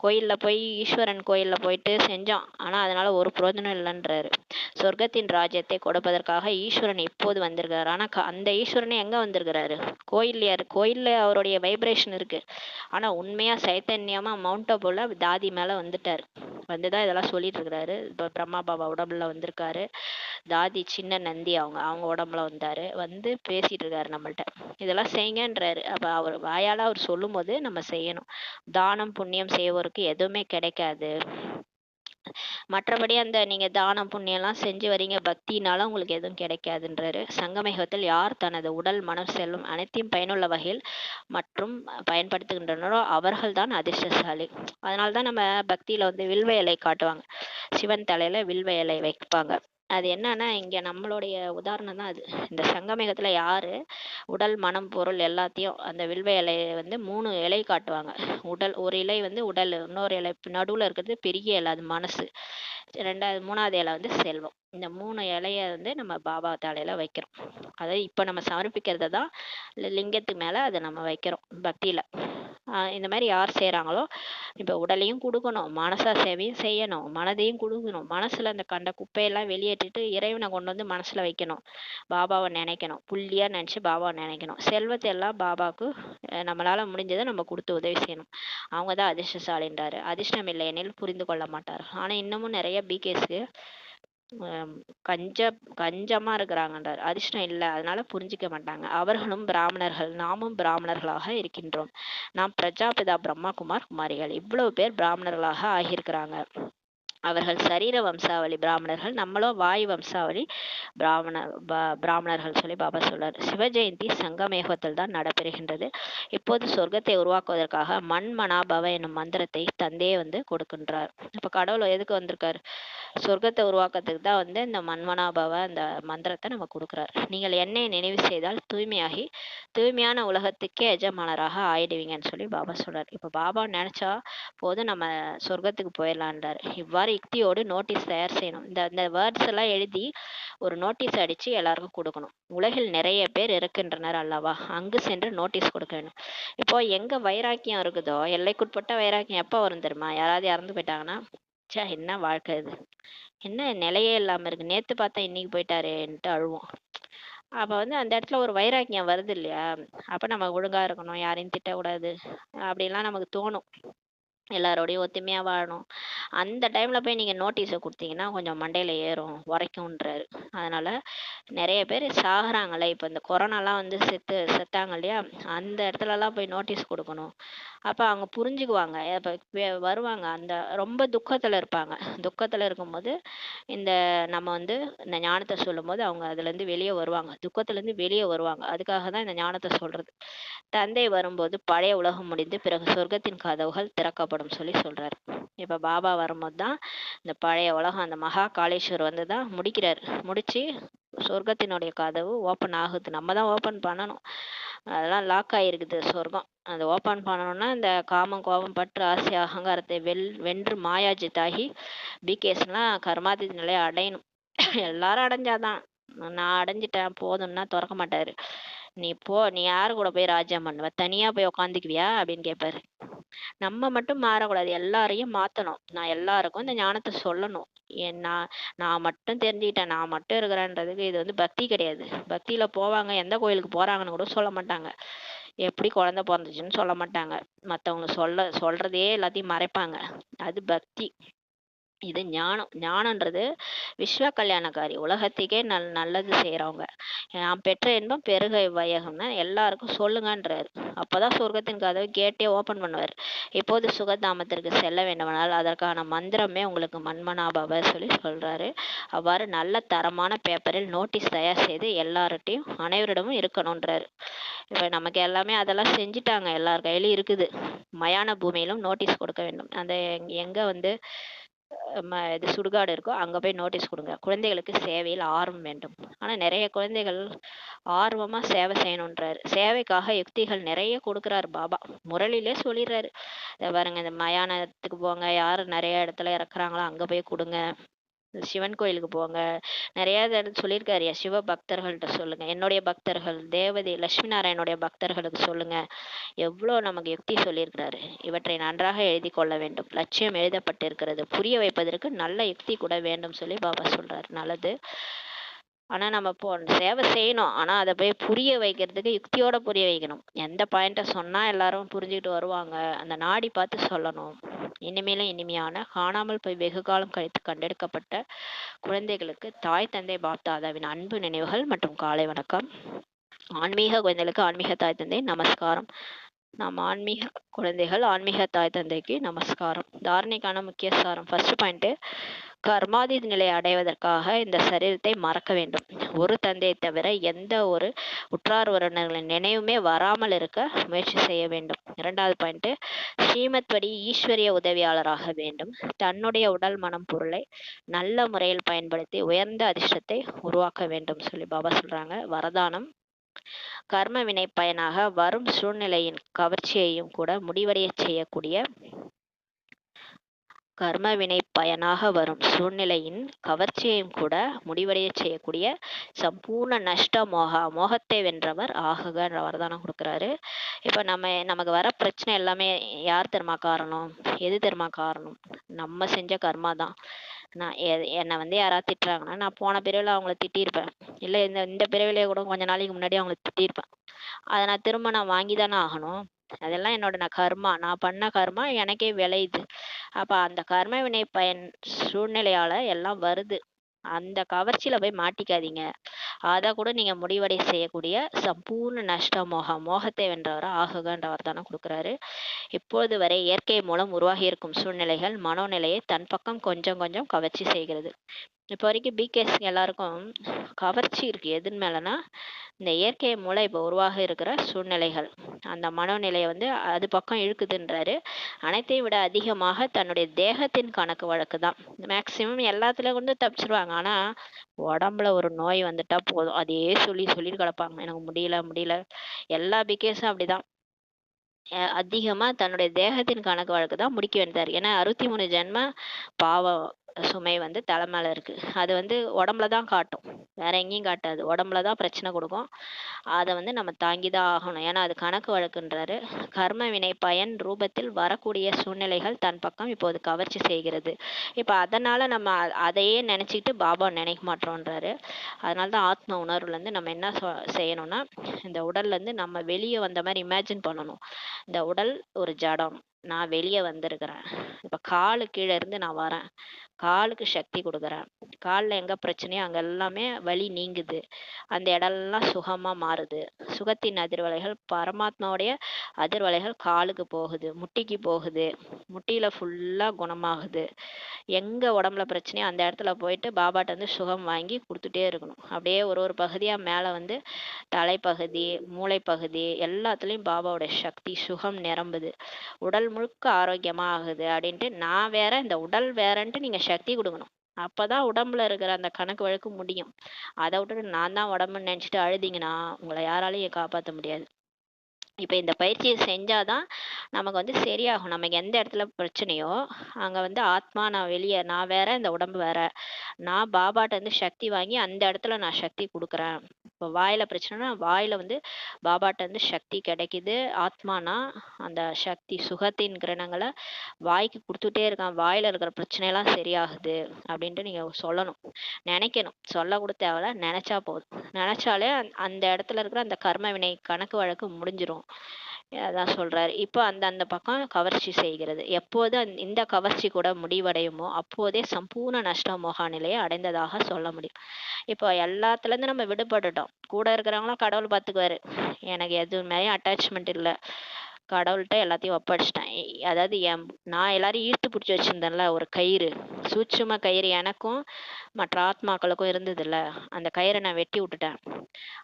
கோயில்ல போய் ஈஸ்வரன் கோயில்ல போயிட்டு செஞ்சோம். ஆனா அதனால ஒரு பிரயோஜனம் இல்லைன்றாரு. சொர்க்கத்தில் சொர்க்கத்தின் ராஜ்யத்தை கொடுப்பதற்காக ஈஸ்வரன் இப்போது வந்திருக்காரு. ஆனா அந்த ஈஸ்வரனே எங்க வந்திருக்கிறாரு? கோயில்ல அவருடைய வைப்ரேஷன் இருக்கு. ஆனா உண்மையா சைத்தன்யமா மவுண்ட் போல தாதி மேல வந்துட்டாரு. வந்துதான் இதெல்லாம் சொல்லிட்டு இருக்கிறாரு. இப்ப பிரம்மா பாபா உடம்புல வந்திருக்காரு. தாதி சின்ன நந்தி அவங்க அவங்க உடம்புல வந்தாரு. வந்து பேசிட்டு இருக்காரு நம்மள்ட்ட. இதெல்லாம் செய்யுங்கன்றாரு. அப்ப அவர் வாயால அவர் சொல்லும் போது நம்ம செய்யணும். தானம் புண்ணியம் செய்வோருக்கு எதுவுமே கிடைக்காது. மற்றபடி அந்த நீங்க தானம் புண்ணியம் எல்லாம் செஞ்சு வரீங்க, பக்தினால உங்களுக்கு எதுவும் கிடைக்காதுன்றாரு. சங்கமேகத்தில் யார் தனது உடல் மனம் செல்லும் அனைத்தையும் பயனுள்ள வகையில் மற்றும் பயன்படுத்துகின்றனரோ அவர்கள்தான் அதிர்ஷ்டசாலி. அதனாலதான் நம்ம பக்தியில வந்து வில்வ இலை காட்டுவாங்க. சிவன் தலையில வில்வ இலை வைப்பாங்க. அது என்னன்னா இங்க நம்மளுடைய உதாரணம் தான் அது. இந்த சங்கமேகத்துல யாரு உடல் மனம் பொருள் எல்லாத்தையும் அந்த வில்வ இலையை வந்து 3 இலை காட்டுவாங்க. ஒரு இலை வந்து உடல், இன்னொரு இலை நடுவுல இருக்கிறது பெரிய இலை, அது மனசு, ரெண்டாவது 3வது இலை வந்து செல்வம். இந்த 3 இலைய வந்து நம்ம பாபா தலையில வைக்கிறோம். அதாவது இப்ப நம்ம சமர்ப்பிக்கிறத தான் லிங்கத்துக்கு மேல அதை நம்ம வைக்கிறோம் பக்தியில. இந்த மாதிரி யார் செய்றாங்களோ, இப்ப உடலையும் கொடுக்கணும், மனசா சேவையும் செய்யணும், மனதையும் கொடுக்கணும். மனசுல அந்த கண்ட குப்பையெல்லாம் வெளியேற்றிட்டு இறைவனை கொண்டு வந்து மனசுல வைக்கணும். பாபாவை நினைக்கணும், புள்ளியா நினைச்சு பாபாவை நினைக்கணும். செல்வத்தை எல்லாம் பாபாவுக்கு நம்மளால முடிஞ்சதை நம்ம கொடுத்து உதவி செய்யணும். அவங்கதான் அதிர்ஷ்டசாலின்றாரு. அதிர்ஷ்டம் இல்லை எனில் புரிந்து கொள்ள மாட்டார். ஆனா இன்னமும் நிறைய பிகேஸ்க்கு கஞ்சமா இருக்கிறாங்கன்றார். அதிர்ஷ்டம் இல்லை, அதனால புரிஞ்சிக்க மாட்டாங்க. அவர்களும் பிராமணர்கள், நாமும் பிராமணர்களாக இருக்கின்றோம். நாம் பிரஜாபிதா பிரம்மா குமார் குமாரிகள், இவ்வளவு பேர் பிராமணர்களாக ஆகியிருக்கிறாங்க. அவர்கள் சரீர வம்சாவளி பிராமணர்கள், நம்மளோ வாயு வம்சாவளி பிராமணர்கள் சொல்லி பாபா சொல்றார். சிவஜெயந்தி சங்கமேகத்தில் தான் நடைபெறுகின்றது. இப்போது சொர்க்கத்தை உருவாக்குவதற்காக மண்மனாபவ என்னும் மந்திரத்தை தந்தையே வந்து கொடுக்கின்றார். இப்ப கடவுள் எதுக்கு வந்திருக்காரு? சொர்க்கத்தை உருவாக்கத்துக்கு தான் வந்து இந்த மண்மனாபவ அந்த மந்திரத்தை நம்ம கொடுக்குறாரு. நீங்கள் என்னை நினைவு செய்தால் தூய்மையாகி தூய்மையான உலகத்துக்கே எஜமானராக ஆயிடுவீங்கன்னு சொல்லி பாபா சொல்றாரு. இப்ப பாபா நினைச்சா போதும் நம்ம சொர்க்கத்துக்கு போயிடலான்றாரு. இவ்வாறு யுக்தியோடு நோட்டீஸ் தயார் செய்யணும். இந்த வேர்ட்ஸ் எல்லாம் எழுதி ஒரு நோட்டீஸ் அடிச்சு எல்லாருக்கும் கொடுக்கணும். உலகில் நிறைய பேர் இருக்கின்றனர் அல்லவா, அங்கு சென்று நோட்டீஸ் கொடுக்க வேண்டும். இப்போ எங்க வைராக்கியம் இருக்குதோ, எல்லைக்குட்பட்ட வைராக்கியம் எப்ப வரும் தெரியுமா? யாராவது இறந்து போயிட்டாங்கன்னா, ச்சே என்ன வாழ்க்கை இது, என்ன நிலையே இல்லாம இருக்கு, நேத்து பார்த்தா இன்னைக்கு போயிட்டாரேன்ட்டு அழுவோம். அப்ப வந்து அந்த இடத்துல ஒரு வைராக்கியம் வருது இல்லையா? அப்ப நம்ம ஒழுங்கா இருக்கணும், யாரையும் திட்டக்கூடாது, அப்படிலாம் நமக்கு தோணும். எல்லாரோடையும் ஒத்துமையா வாழணும். அந்த டைம்ல போய் நீங்க நோட்டீஸை கொடுத்தீங்கன்னா கொஞ்சம் மண்டையில ஏறும், உரைக்கும்ன்றாரு. அதனால நிறைய பேர் சாகுறாங்கல்ல, இப்போ இந்த கொரோனாலாம் வந்து செத்தாங்க இல்லையா, அந்த இடத்துலலாம் போய் நோட்டீஸ் கொடுக்கணும். அப்போ அவங்க புரிஞ்சுக்குவாங்க. இப்போ வருவாங்க, அந்த ரொம்ப துக்கத்தில் இருப்பாங்க. துக்கத்தில் இருக்கும்போது இந்த நம்ம வந்து இந்த ஞானத்தை சொல்லும்போது அவங்க அதுலேருந்து வெளியே வருவாங்க, துக்கத்துலேருந்து வெளியே வருவாங்க. அதுக்காக தான் இந்த ஞானத்தை சொல்றது. தந்தை வரும்போது பழைய உலகம் முடிந்து பிறகு சொர்க்கத்தின் கதவுகள் திறக்கப்படும் சொல்லி சொல்றாரு. இப்ப பாபா வரும்போது தான் இந்த பழைய உலகம், அந்த மகா காளேஸ்வர் வந்து தான் முடிக்கிறாரு. முடிச்சு சொர்க்கத்தினுடைய கதவு ஓப்பன் ஆகுது. நம்ம தான் ஓப்பன் பண்ணணும். அதெல்லாம் லாக் ஆகிருக்குது சொர்க்கம். அதை ஓப்பன் பண்ணணும்னா இந்த காமம் கோபம் பற்று ஆசை அகங்காரத்தை வென்று மாயாஜித்தாகி பிகேஸ்லாம் கர்மாதி நிலையை அடையணும். எல்லாரும் அடைஞ்சாதான். நான் அடைஞ்சிட்டேன் போதும்னா திறக்க மாட்டாரு. நீ யாரு கூட போய் ராஜ்யம் பண்ணுவ, தனியா போய் உக்காந்துக்குவியா அப்படின்னு கேட்பாரு. நம்ம மட்டும் மாறக்கூடாது, எல்லாரையும் மாத்தணும். நான் எல்லாருக்கும் இந்த ஞானத்தை சொல்லணும். நான் மட்டும் தெரிஞ்சுக்கிட்டேன், நான் மட்டும் இருக்கிறேன்றதுக்கு இது வந்து பக்தி கிடையாது. பக்தியில போவாங்க, எந்த கோயிலுக்கு போறாங்கன்னு கூட சொல்ல மாட்டாங்க, எப்படி குழந்தை பிறந்துச்சுன்னு சொல்ல மாட்டாங்க, மற்றவங்க சொல்றதே எல்லாத்தையும் மறைப்பாங்க. அது பக்தி. இது ஞானம். ஞானன்றது விஸ்வ கல்யாணக்காரி, உலகத்துக்கே நல்லது செய்யறவங்க. நான் பெற்ற இன்பம் பெருக வையகம்னா எல்லாருக்கும் சொல்லுங்கன்றாரு. அப்பதான் சொர்க்கத்தின் கதவு கேட்டே ஓபன் பண்ணுவார். இப்போது சுகதாமத்திற்கு செல்ல வேண்டுமானால் அதற்கான மந்திரமே உங்களுக்கு மன்மனாபவ சொல்லி சொல்றாரு. அவ்வாறு நல்ல தரமான பேப்பரில் நோட்டீஸ் தயார் செய்து எல்லார்ட்டையும் அனைவரிடமும் இருக்கணும்ன்றாரு. இப்ப நமக்கு எல்லாமே அதெல்லாம் செஞ்சுட்டாங்க, எல்லார் கையிலும் இருக்குது. மயான பூமியிலும் நோட்டீஸ் கொடுக்க வேண்டும். அந்த எங்க வந்து இது சுடுகாடு இருக்கோ அங்க போய் நோட்டீஸ் கொடுங்க. குழந்தைகளுக்கு சேவையில் ஆர்வம் வேண்டும். ஆனா நிறைய குழந்தைகள் ஆர்வமா சேவை செய்யணுன்றாரு. சேவைக்காக யுக்திகள் நிறைய கொடுக்குறாரு பாபா. முரளிலே சொல்லிடுறாரு, பாருங்க இந்த மயானத்துக்கு போங்க, யாரு நிறைய இடத்துல இறக்குறாங்களோ அங்க போய் கொடுங்க, சிவன் கோயிலுக்கு போங்க. நிறைய இடத்துல சொல்லியிருக்காரு, சிவ பக்தர்கள்ட்ட சொல்லுங்க, என்னுடைய பக்தர்கள் தேவதை லட்சுமி நாராயணுடைய பக்தர்களுக்கு சொல்லுங்க. எவ்வளோ நமக்கு யுக்தி சொல்லியிருக்கிறாரு. இவற்றை நன்றாக எழுதி கொள்ள வேண்டும். லட்சியம் எழுதப்பட்டிருக்கிறது. புரிய வைப்பதற்கு நல்ல யுக்தி கூட வேண்டும் சொல்லி பாபா சொல்றாரு. நல்லது. ஆனா நம்ம இப்போ சேவை செய்யணும். ஆனா அதை போய் புரிய வைக்கிறதுக்கு யுக்தியோட புரிய வைக்கணும். எந்த பாயிண்ட சொன்னா எல்லாரும் புரிஞ்சுக்கிட்டு வருவாங்க, அந்த நாடி பார்த்து சொல்லணும். இனிமேலும் இனிமையான காணாமல் போய் வெகு காலம் கழித்து கண்டெடுக்கப்பட்ட குழந்தைகளுக்கு தாய் தந்தை பாப்தாதாவின் அன்பு நினைவுகள் மற்றும் காலை வணக்கம். ஆன்மீக குழந்தைகளுக்கு ஆன்மீக தாய் தந்தை நமஸ்காரம். நாம் ஆன்மீக குழந்தைகள் ஆன்மீக தாய் தந்தைக்கு நமஸ்காரம். தாரணைக்கான முக்கிய சாரம். ஃபர்ஸ்ட் பாயிண்ட், கர்மாதீத நிலையை அடைவதற்காக இந்த சரீரத்தை மறக்க வேண்டும். ஒரு தந்தையை தவிர எந்த ஒரு உற்றார் உறவினர்களின் நினைவுமே வராமல் இருக்க முயற்சி செய்ய வேண்டும். இரண்டாவது பாயிண்ட், ஸ்ரீமத் படி ஈஸ்வரிய உதவியாளராக வேண்டும். தன்னுடைய உடல் மனம் பொருளை நல்ல முறையில் பயன்படுத்தி உயர்ந்த அதிர்ஷ்டத்தை உருவாக்க வேண்டும் சொல்லி பாபா சொல்றாங்க. வரதானம், கர்ம வினை பயனாக வரும் சூழ்நிலையின் கவர்ச்சியையும் கூட முடிவடைய செய்யக்கூடிய சம்பூர்ண நஷ்ட மோகத்தை வென்றவர் ஆகுகன்ற வரதானம் கொடுக்குறாரு. இப்போ நமக்கு வர பிரச்சனை எல்லாமே யார் தெரியுமா காரணம்? எது தெரியுமா காரணம்? நம்ம செஞ்ச கர்மா தான். என்னை யாராவது திட்டுறாங்கன்னா, நான் போன பிறவில அவங்கள திட்டியிருப்பேன், இல்லை இந்த பிறவிலே கூட கொஞ்ச நாளைக்கு முன்னாடி அவங்கள திட்டியிருப்பேன். அதை நான் திரும்ப வாங்கி தானே ஆகணும். அதெல்லாம் என்னோட கர்மா, நான் பண்ண கர்மா எனக்கே விளையுது. அப்ப அந்த கர்ம வினை பயன் சூழ்நிலையால எல்லாம் வருது. அந்த கவர்ச்சியில போய் மாட்டிக்காதீங்க. அதை கூட நீங்க முடிவடை செய்யக்கூடிய சம்பூர்ண நஷ்ட மோகத்தை வென்றவரை ஆகுகன்றவர் தானே கொடுக்குறாரு. இப்போது வரை இயற்கை மூலம் உருவாகி இருக்கும் சூழ்நிலைகள் மனோநிலையை தன் பக்கம் கொஞ்சம் கொஞ்சம் கவர்ச்சி செய்கிறது. இப்போ வரைக்கும் பிகேஸ் எல்லாருக்கும் கவர்ச்சி இருக்கு. எதுன்னு மேலனா, இந்த இயற்கை மூலம் இப்போ உருவாக இருக்கிற சூழ்நிலைகள் அந்த மனோநிலையை அது பக்கம் இழுக்குதுன்றாரு. அனைத்தையும் விட அதிகமாக தன்னுடைய தேகத்தின் கணக்கு வழக்கு தான். மேக்சிமம் எல்லாத்துலயும் தப்பிச்சிருவாங்க. ஆனா உடம்புல ஒரு நோய் வந்துட்டா போதும், அதையே சொல்லிட்டு கிடப்பாங்க, எனக்கு முடியல. எல்லா பிகேஸும் அப்படிதான். அதிகமா தன்னுடைய தேகத்தின் கணக்கு வழக்கு தான் முடிக்க வேண்டியதாரு. ஏன்னா 63 ஜென்ம பாவ சுமை தலை மேல இருக்கு. அது உடம்புல தான் காட்டும், வேற எங்கேயும் காட்டாது. உடம்புல தான் பிரச்சனை கொடுக்கும். அதை நம்ம தாங்கிதான் ஆகணும். ஏன்னா அது கணக்கு வழக்குன்றாரு. கர்ம வினை பயன் ரூபத்தில் வரக்கூடிய சூழ்நிலைகள் தன் பக்கம் இப்போது கவர்ச்சி செய்கிறது. இப்ப அதனால நம்ம அதையே நினைச்சுக்கிட்டு பாபா நினைக்க மாட்டோம்ன்றாரு. அதனாலதான் ஆத்ம உணர்வுல நம்ம என்ன செய்யணும்னா, இந்த உடல்ல இருந்து நம்ம வெளியே வந்த மாதிரி இமேஜின் பண்ணணும். இந்த உடல் ஒரு ஜடம், நான் வெளியே வந்திருக்கிறேன். இப்ப காலு கீழே இருந்து நான் வரேன், காலுக்கு சக்தி கொடுக்குறேன். காலில் எங்க பிரச்சனையோ அங்க எல்லாமே வலி நீங்குது, அந்த இடம்லாம் சுகமா மாறுது. சுகத்தின் அதிர்வலைகள் பரமாத்மாவுடைய அதிர்வலைகள் காலுக்கு போகுது, முட்டிக்கு போகுது, முட்டியில ஃபுல்லா குணமாகுது. எங்க உடம்புல பிரச்சனையோ அந்த இடத்துல போயிட்டு பாபாட்ட சுகம் வாங்கி கொடுத்துட்டே இருக்கணும். அப்படியே ஒரு பகுதியா மேல தலைப்பகுதி, மூளைப்பகுதி எல்லாத்துலயும் பாபாவோட சக்தி சுகம் நிரம்புது. உடல் முழுக்க ஆரோக்கியமா ஆகுது அப்படின்ட்டு நான் வேற இந்த உடல் வேறன்ட்டு நீங்க சக்தி கொடுக்கணும். அப்பதான் உடம்புல இருக்கிற அந்த கணக்கு வழக்கு முடியும். அதை விட்டுட்டு நான் தான் உடம்புன்னு நினைச்சிட்டு அழுதிங்கன்னா உங்களை யாராலையும் காப்பாற்ற முடியாது. இப்ப இந்த பயிற்சியை செஞ்சாதான் நமக்கு சரியாகும். நமக்கு எந்த இடத்துல பிரச்சனையோ அங்க ஆத்மா நான் வேற, இந்த உடம்பு வேற. நான் பாபாட்ட சக்தி வாங்கி அந்த இடத்துல நான் சக்தி கொடுக்குறேன். இப்போ வாயில பிரச்சனைனா வாயில பாபாட்ட சக்தி கிடைக்குது. ஆத்மானா அந்த சக்தி சுகத்தின் கிரணங்களை வாய்க்கு கொடுத்துட்டே இருக்கான், வாயில இருக்கிற பிரச்சனையெல்லாம் சரியாகுது அப்படின்ட்டு நீங்க சொல்லணும், நினைக்கணும். சொல்ல கூட தேவையில்ல, நினைச்சா போதும். நினைச்சாலே அந்த இடத்துல இருக்கிற அந்த கர்ம வினை கணக்கு வழக்கு முடிஞ்சிரும். அதான் சொல்றாரு. இப்போ அந்த பக்கம் கவர்ச்சி செய்கிறது. எப்போது இந்த கவர்ச்சி கூட முடிவடையுமோ அப்போதே சம்பூர்ண நஷ்ட மோக நிலையை அடைந்ததாக சொல்ல முடியும். இப்போ எல்லாத்துல இருந்து நம்ம விடுபட்டுட்டோம். கூட இருக்கிறவங்களாம் கடவுள் பார்த்துக்குவாரு, எனக்கு எதுவுமே அட்டாச்மெண்ட் இல்லை, கடவுள்கிட்ட எல்லாத்தையும் ஒப்படைச்சிட்டேன். அதாவது நான் எல்லாரையும் ஈர்த்து பிடிச்சி வச்சிருந்தேன்ல ஒரு கயிறு, சூட்சும கயிறு எனக்கும் மற்ற ஆத்மாக்களுக்கும் இருந்ததுல்ல, அந்த கயிறை நான் வெட்டி விட்டுட்டேன்.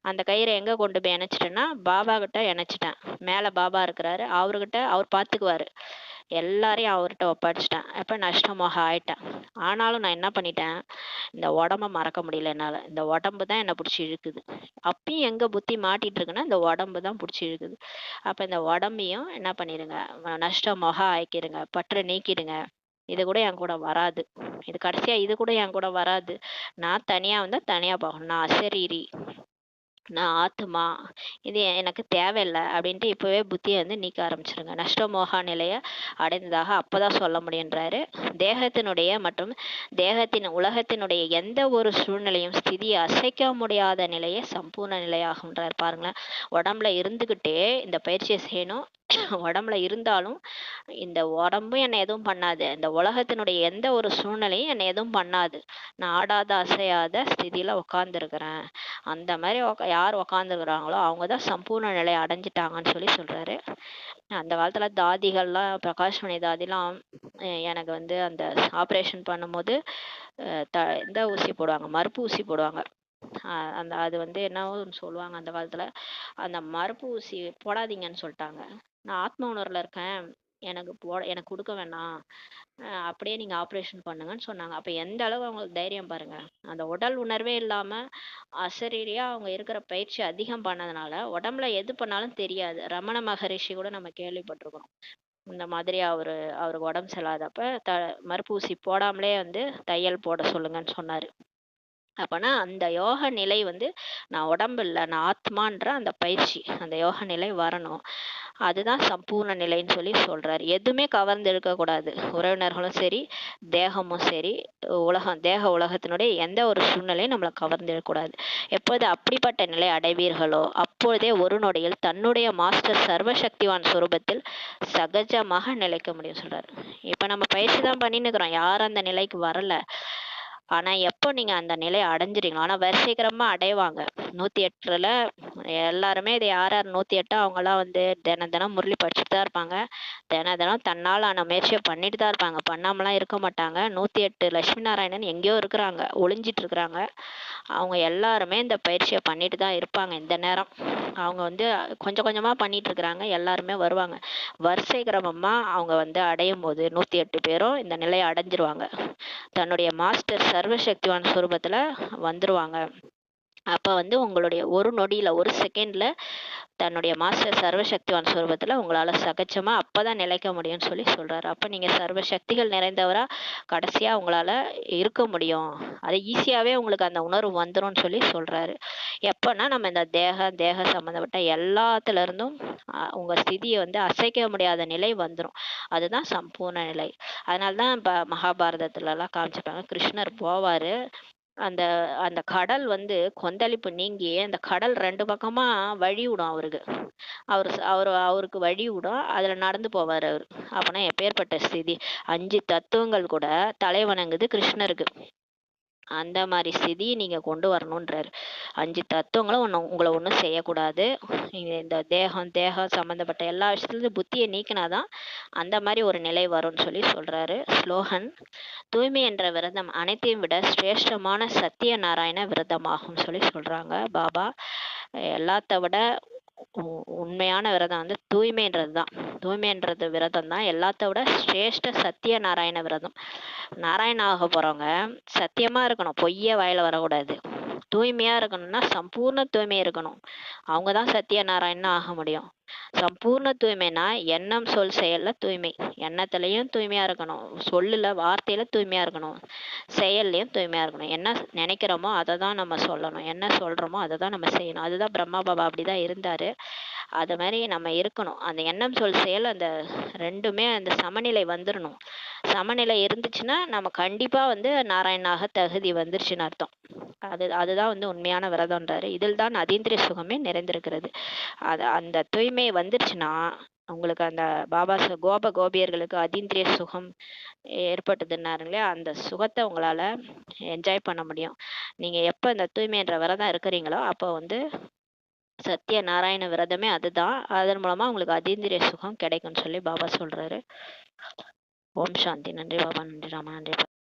அந்த கயிறை எங்க கொண்டு போய் இணைச்சிட்டேன்னா பாபா கிட்ட இணைச்சிட்டேன். மேல பாபா இருக்கிறாரு, அவர்கிட்ட அவர் பார்த்துக்குவாரு. எல்லாரையும் அவர்கிட்ட ஒப்படைச்சிட்டேன். அப்ப நஷ்டமாக ஆயிட்டேன். ஆனாலும் நான் என்ன பண்ணிட்டேன், இந்த உடம்ப மறக்க முடியல என்னால. இந்த உடம்பு தான் என்னை பிடிச்சி இழுக்குது. அப்பயும் எங்க புத்தி மாட்டிட்டு இருக்குன்னா இந்த உடம்பு தான் பிடிச்சி இழுக்குது. அப்ப இந்த உடம்பையும் என்ன பண்ணிருங்க, நஷ்டமாக ஆக்கிடுங்க, பற்று நீக்கிடுங்க. இது கூட என் கூட வராது. இது கடைசியா இது கூட என் கூட வராது. நான் தனியா வந்தா தனியா போகணும். நான் அசரீரி. நான் ஆத்துமா. இது எனக்கு தேவையில்ல அப்படின்ட்டு இப்பவே புத்திய வந்து நீக்க ஆரம்பிச்சுருங்க. நஷ்டமோகா நிலைய அடைந்ததாக அப்பதான் சொல்ல முடியுன்றாரு. தேகத்தினுடைய மற்றும் தேகத்தின் உலகத்தினுடைய எந்த ஒரு சூழ்நிலையும் ஸ்திதியை அசைக்க முடியாத நிலையே சம்பூர்ண நிலையாகுன்றார். பாருங்களேன், உடம்புல இருந்துகிட்டே இந்த பயிற்சியை செய்யணும். உடம்புல இருந்தாலும் இந்த உடம்பும் என்னை எதுவும் பண்ணாது, இந்த உலகத்தினுடைய எந்த ஒரு சூழ்நிலையும் என்னை எதுவும் பண்ணாது. நான் ஆடாத அசையாத ஸ்திதியில உக்காந்துருக்கிறேன். அந்த மாதிரி யார் உக்காந்துருக்குறாங்களோ அவங்க தான் சம்பூர்ண நிலை அடைஞ்சிட்டாங்கன்னு சொல்லி சொல்றாரு. அந்த காலத்துல தாதிகள்லாம், பிரகாஷ்மணி தாதிலாம் எனக்கு வந்து அந்த ஆப்ரேஷன் பண்ணும்போது இந்த ஊசி போடுவாங்க, மறுப்பு ஊசி போடுவாங்க. அந்த அது வந்து என்னவோ சொல்லுவாங்க அந்த காலத்துல. அந்த மறுப்பு ஊசி போடாதீங்கன்னு சொல்லிட்டாங்க. நான் ஆத்ம உணர்வுல இருக்கேன், எனக்கு கொடுக்க வேணாம், அப்படியே நீங்க ஆப்ரேஷன் பண்ணுங்கன்னு சொன்னாங்க. அப்ப எந்த அளவு அவங்களுக்கு தைரியம் பாருங்க. அந்த உடல் உணர்வே இல்லாம அசரீரியா அவங்க இருக்கிற பயிற்சி அதிகம் பண்ணதுனால உடம்புல எது பண்ணாலும் தெரியாது. ரமண மகரிஷி கூட நம்ம கேள்விப்பட்டிருக்கிறோம். இந்த மாதிரி அவருக்கு உடம்பு சரியில்லாதப்ப மறுப்பு ஊசி போடாமலே வந்து தையல் போட சொல்லுங்கன்னு சொன்னாரு. அப்பனா அந்த யோக நிலை வந்து நான் உடம்பு இல்லை, நான் ஆத்மான்ற அந்த பயிற்சி, அந்த யோக நிலை வரணும். அதுதான் சம்பூர்ண நிலைன்னு சொல்லி சொல்றாரு. எதுவுமே கவர்ந்து இருக்கக்கூடாது. உறவினர்களும் சரி, தேகமும் சரி, உலகத்தினுடைய எந்த ஒரு சூழ்நிலையும் நம்மளை கவர்ந்து இருக்கக்கூடாது. எப்போது அப்படிப்பட்ட நிலை அடைவீர்களோ அப்பொழுதே ஒரு நொடியில் தன்னுடைய மாஸ்டர் சர்வசக்திவான் சுரூபத்தில் சகஜமாக நிலைக்க முடியும் சொல்றாரு. இப்ப நம்ம பயிற்சி தான் பண்ணின்னு இருக்கிறோம், யாரும் அந்த நிலைக்கு வரல. ஆனா எப்போ நீங்க அந்த நிலையை அடைஞ்சிரீங்களோ, ஆனா வரிசைக்கிரமா அடைவாங்க. 108ல எல்லாருமே இது யார் யார் 108 அவங்கெல்லாம் வந்து தினம் தினம் முரளி படிச்சுட்டு தான் இருப்பாங்க. தினம் தன்னால் ஆன முயற்சியை பண்ணிட்டு தான் இருப்பாங்க, பண்ணாமலாம் இருக்க மாட்டாங்க. 108 லட்சுமி நாராயணன் எங்கேயோ இருக்கிறாங்க, ஒளிஞ்சிட்டு இருக்கிறாங்க. அவங்க எல்லாருமே இந்த பயிற்சியை பண்ணிட்டு தான் இருப்பாங்க. இந்த நேரம் அவங்க வந்து கொஞ்சம் கொஞ்சமா பண்ணிட்டு இருக்கிறாங்க. எல்லாருமே வருவாங்க. வரிசை கிரமமா அவங்க வந்து அடையும் போது 108 பேரும் இந்த நிலையை அடைஞ்சிருவாங்க. தன்னுடைய மாஸ்டர் சர்வசக்திவான் சுரூபத்துல வந்துருவாங்க. அப்ப வந்து உங்களுடைய ஒரு நொடியில, ஒரு செகண்ட்ல தன்னுடைய மாஸ்டர் சர்வசக்திவான் சுரூபத்துல உங்களால சகஜமா அப்பதான் நிலைக்க முடியும்னு சொல்லி சொல்றாரு. அப்ப நீங்க சர்வ சக்திகள் நிறைந்தவரா கடைசியா உங்களால இருக்க முடியும். அது ஈஸியாவே உங்களுக்கு அந்த உணர்வு வந்துரும்னு சொல்லி சொல்றாரு. எப்பன்னா நம்ம இந்த தேக சம்பந்தப்பட்ட எல்லாத்துல இருந்தும் உங்க ஸ்திதியை வந்து அசைக்க முடியாத நிலை வந்துடும். அதுதான் சம்பூர்ண நிலை. அதனாலதான் இப்ப மகாபாரதத்துல எல்லாம் காமிச்சிருப்பாங்க, கிருஷ்ணர் போவாரு, அந்த அந்த கடல் வந்து கொந்தளிப்பு நீங்கி அந்த கடல் 2 பக்கமா வழி விடும் அவருக்கு. அவருக்கு வழி விடும், அதுல நடந்து போவார் அவரு. அப்பனா எப்பேற்பட்ட ஸ்திதி! 5 தத்துவங்கள் கூட தலை வணங்குது கிருஷ்ணருக்கு. அந்த மாதிரி ஸ்திதியை நீங்க கொண்டு வரணுன்றாரு. 5 தத்துவங்களும் உங்களை ஒன்றும் செய்யக்கூடாது. இந்த தேகம் சம்பந்தப்பட்ட எல்லா விஷயத்துலையும் புத்தியை நீக்கினாதான் அந்த மாதிரி ஒரு நிலை வரும்னு சொல்லி சொல்றாரு. ஸ்லோகன்: தூய்மை என்ற விரதம் அனைத்தையும் விட சிரேஷ்டமான சத்திய நாராயண விரதமாகும் சொல்லி சொல்றாங்க பாபா. எல்லாத்த விட உண்மையான விரதம் வந்து தூய்மைன்றது தான். தூய்மைன்றது விரதம் தான் எல்லாத்த விட சிரேஷ்ட சத்திய நாராயண விரதம். நாராயண ஆக போறவங்க சத்தியமா இருக்கணும், பொய்யே வாயில வரக்கூடாது. தூய்மையா இருக்கணும்னா சம்பூர்ண தூய்மை இருக்கணும். அவங்கதான் சத்திய நாராயணன் ஆக முடியும். சம்பூர்ண தூய்மைனா எண்ணம் சொல் செயல்ல தூய்மை. எண்ணத்துலயும் தூய்மையா இருக்கணும், சொல்லுல வார்த்தையில தூய்மையா இருக்கணும், செயல்லையும் தூய்மையா இருக்கணும். என்ன நினைக்கிறோமோ அதை தான் நம்ம சொல்லணும், என்ன சொல்றோமோ அதை தான் நம்ம செய்யணும். அதுதான் பிரம்மா பாபா அப்படிதான் இருந்தாரு. அது மாதிரி நம்ம இருக்கணும். அந்த எண்ணம் சொல் செயல் அந்த ரெண்டுமே அந்த சமநிலை வந்துடணும். சமநிலை இருந்துச்சுன்னா நம்ம கண்டிப்பா வந்து நாராயணாக தகுதி வந்துருச்சுன்னு அர்த்தம். அதுதான் வந்து உண்மையான விரதம்ன்றாரு. இதில் தான் அதீந்திரிய சுகமே நிறைந்திருக்கிறது. அந்த தூய்மை வந்துருச்சுன்னா உங்களுக்கு அந்த பாபா கோபியர்களுக்கு அதீந்திரிய சுகம் ஏற்பட்டதுன்னாருங்களே, அந்த சுகத்தை உங்களால என்ஜாய் பண்ண முடியும். நீங்க எப்ப இந்த தூய்மை என்ற விரதம் இருக்கிறீங்களோ அப்போ வந்து சத்திய நாராயண விரதமே அதுதான். அதன் மூலமா உங்களுக்கு அதீந்திரிய சுகம் கிடைக்கும்னு சொல்லி பாபா சொல்றாரு. ஓம் சாந்தி. நன்றி பாபா, நன்றி ராமா, நன்றி.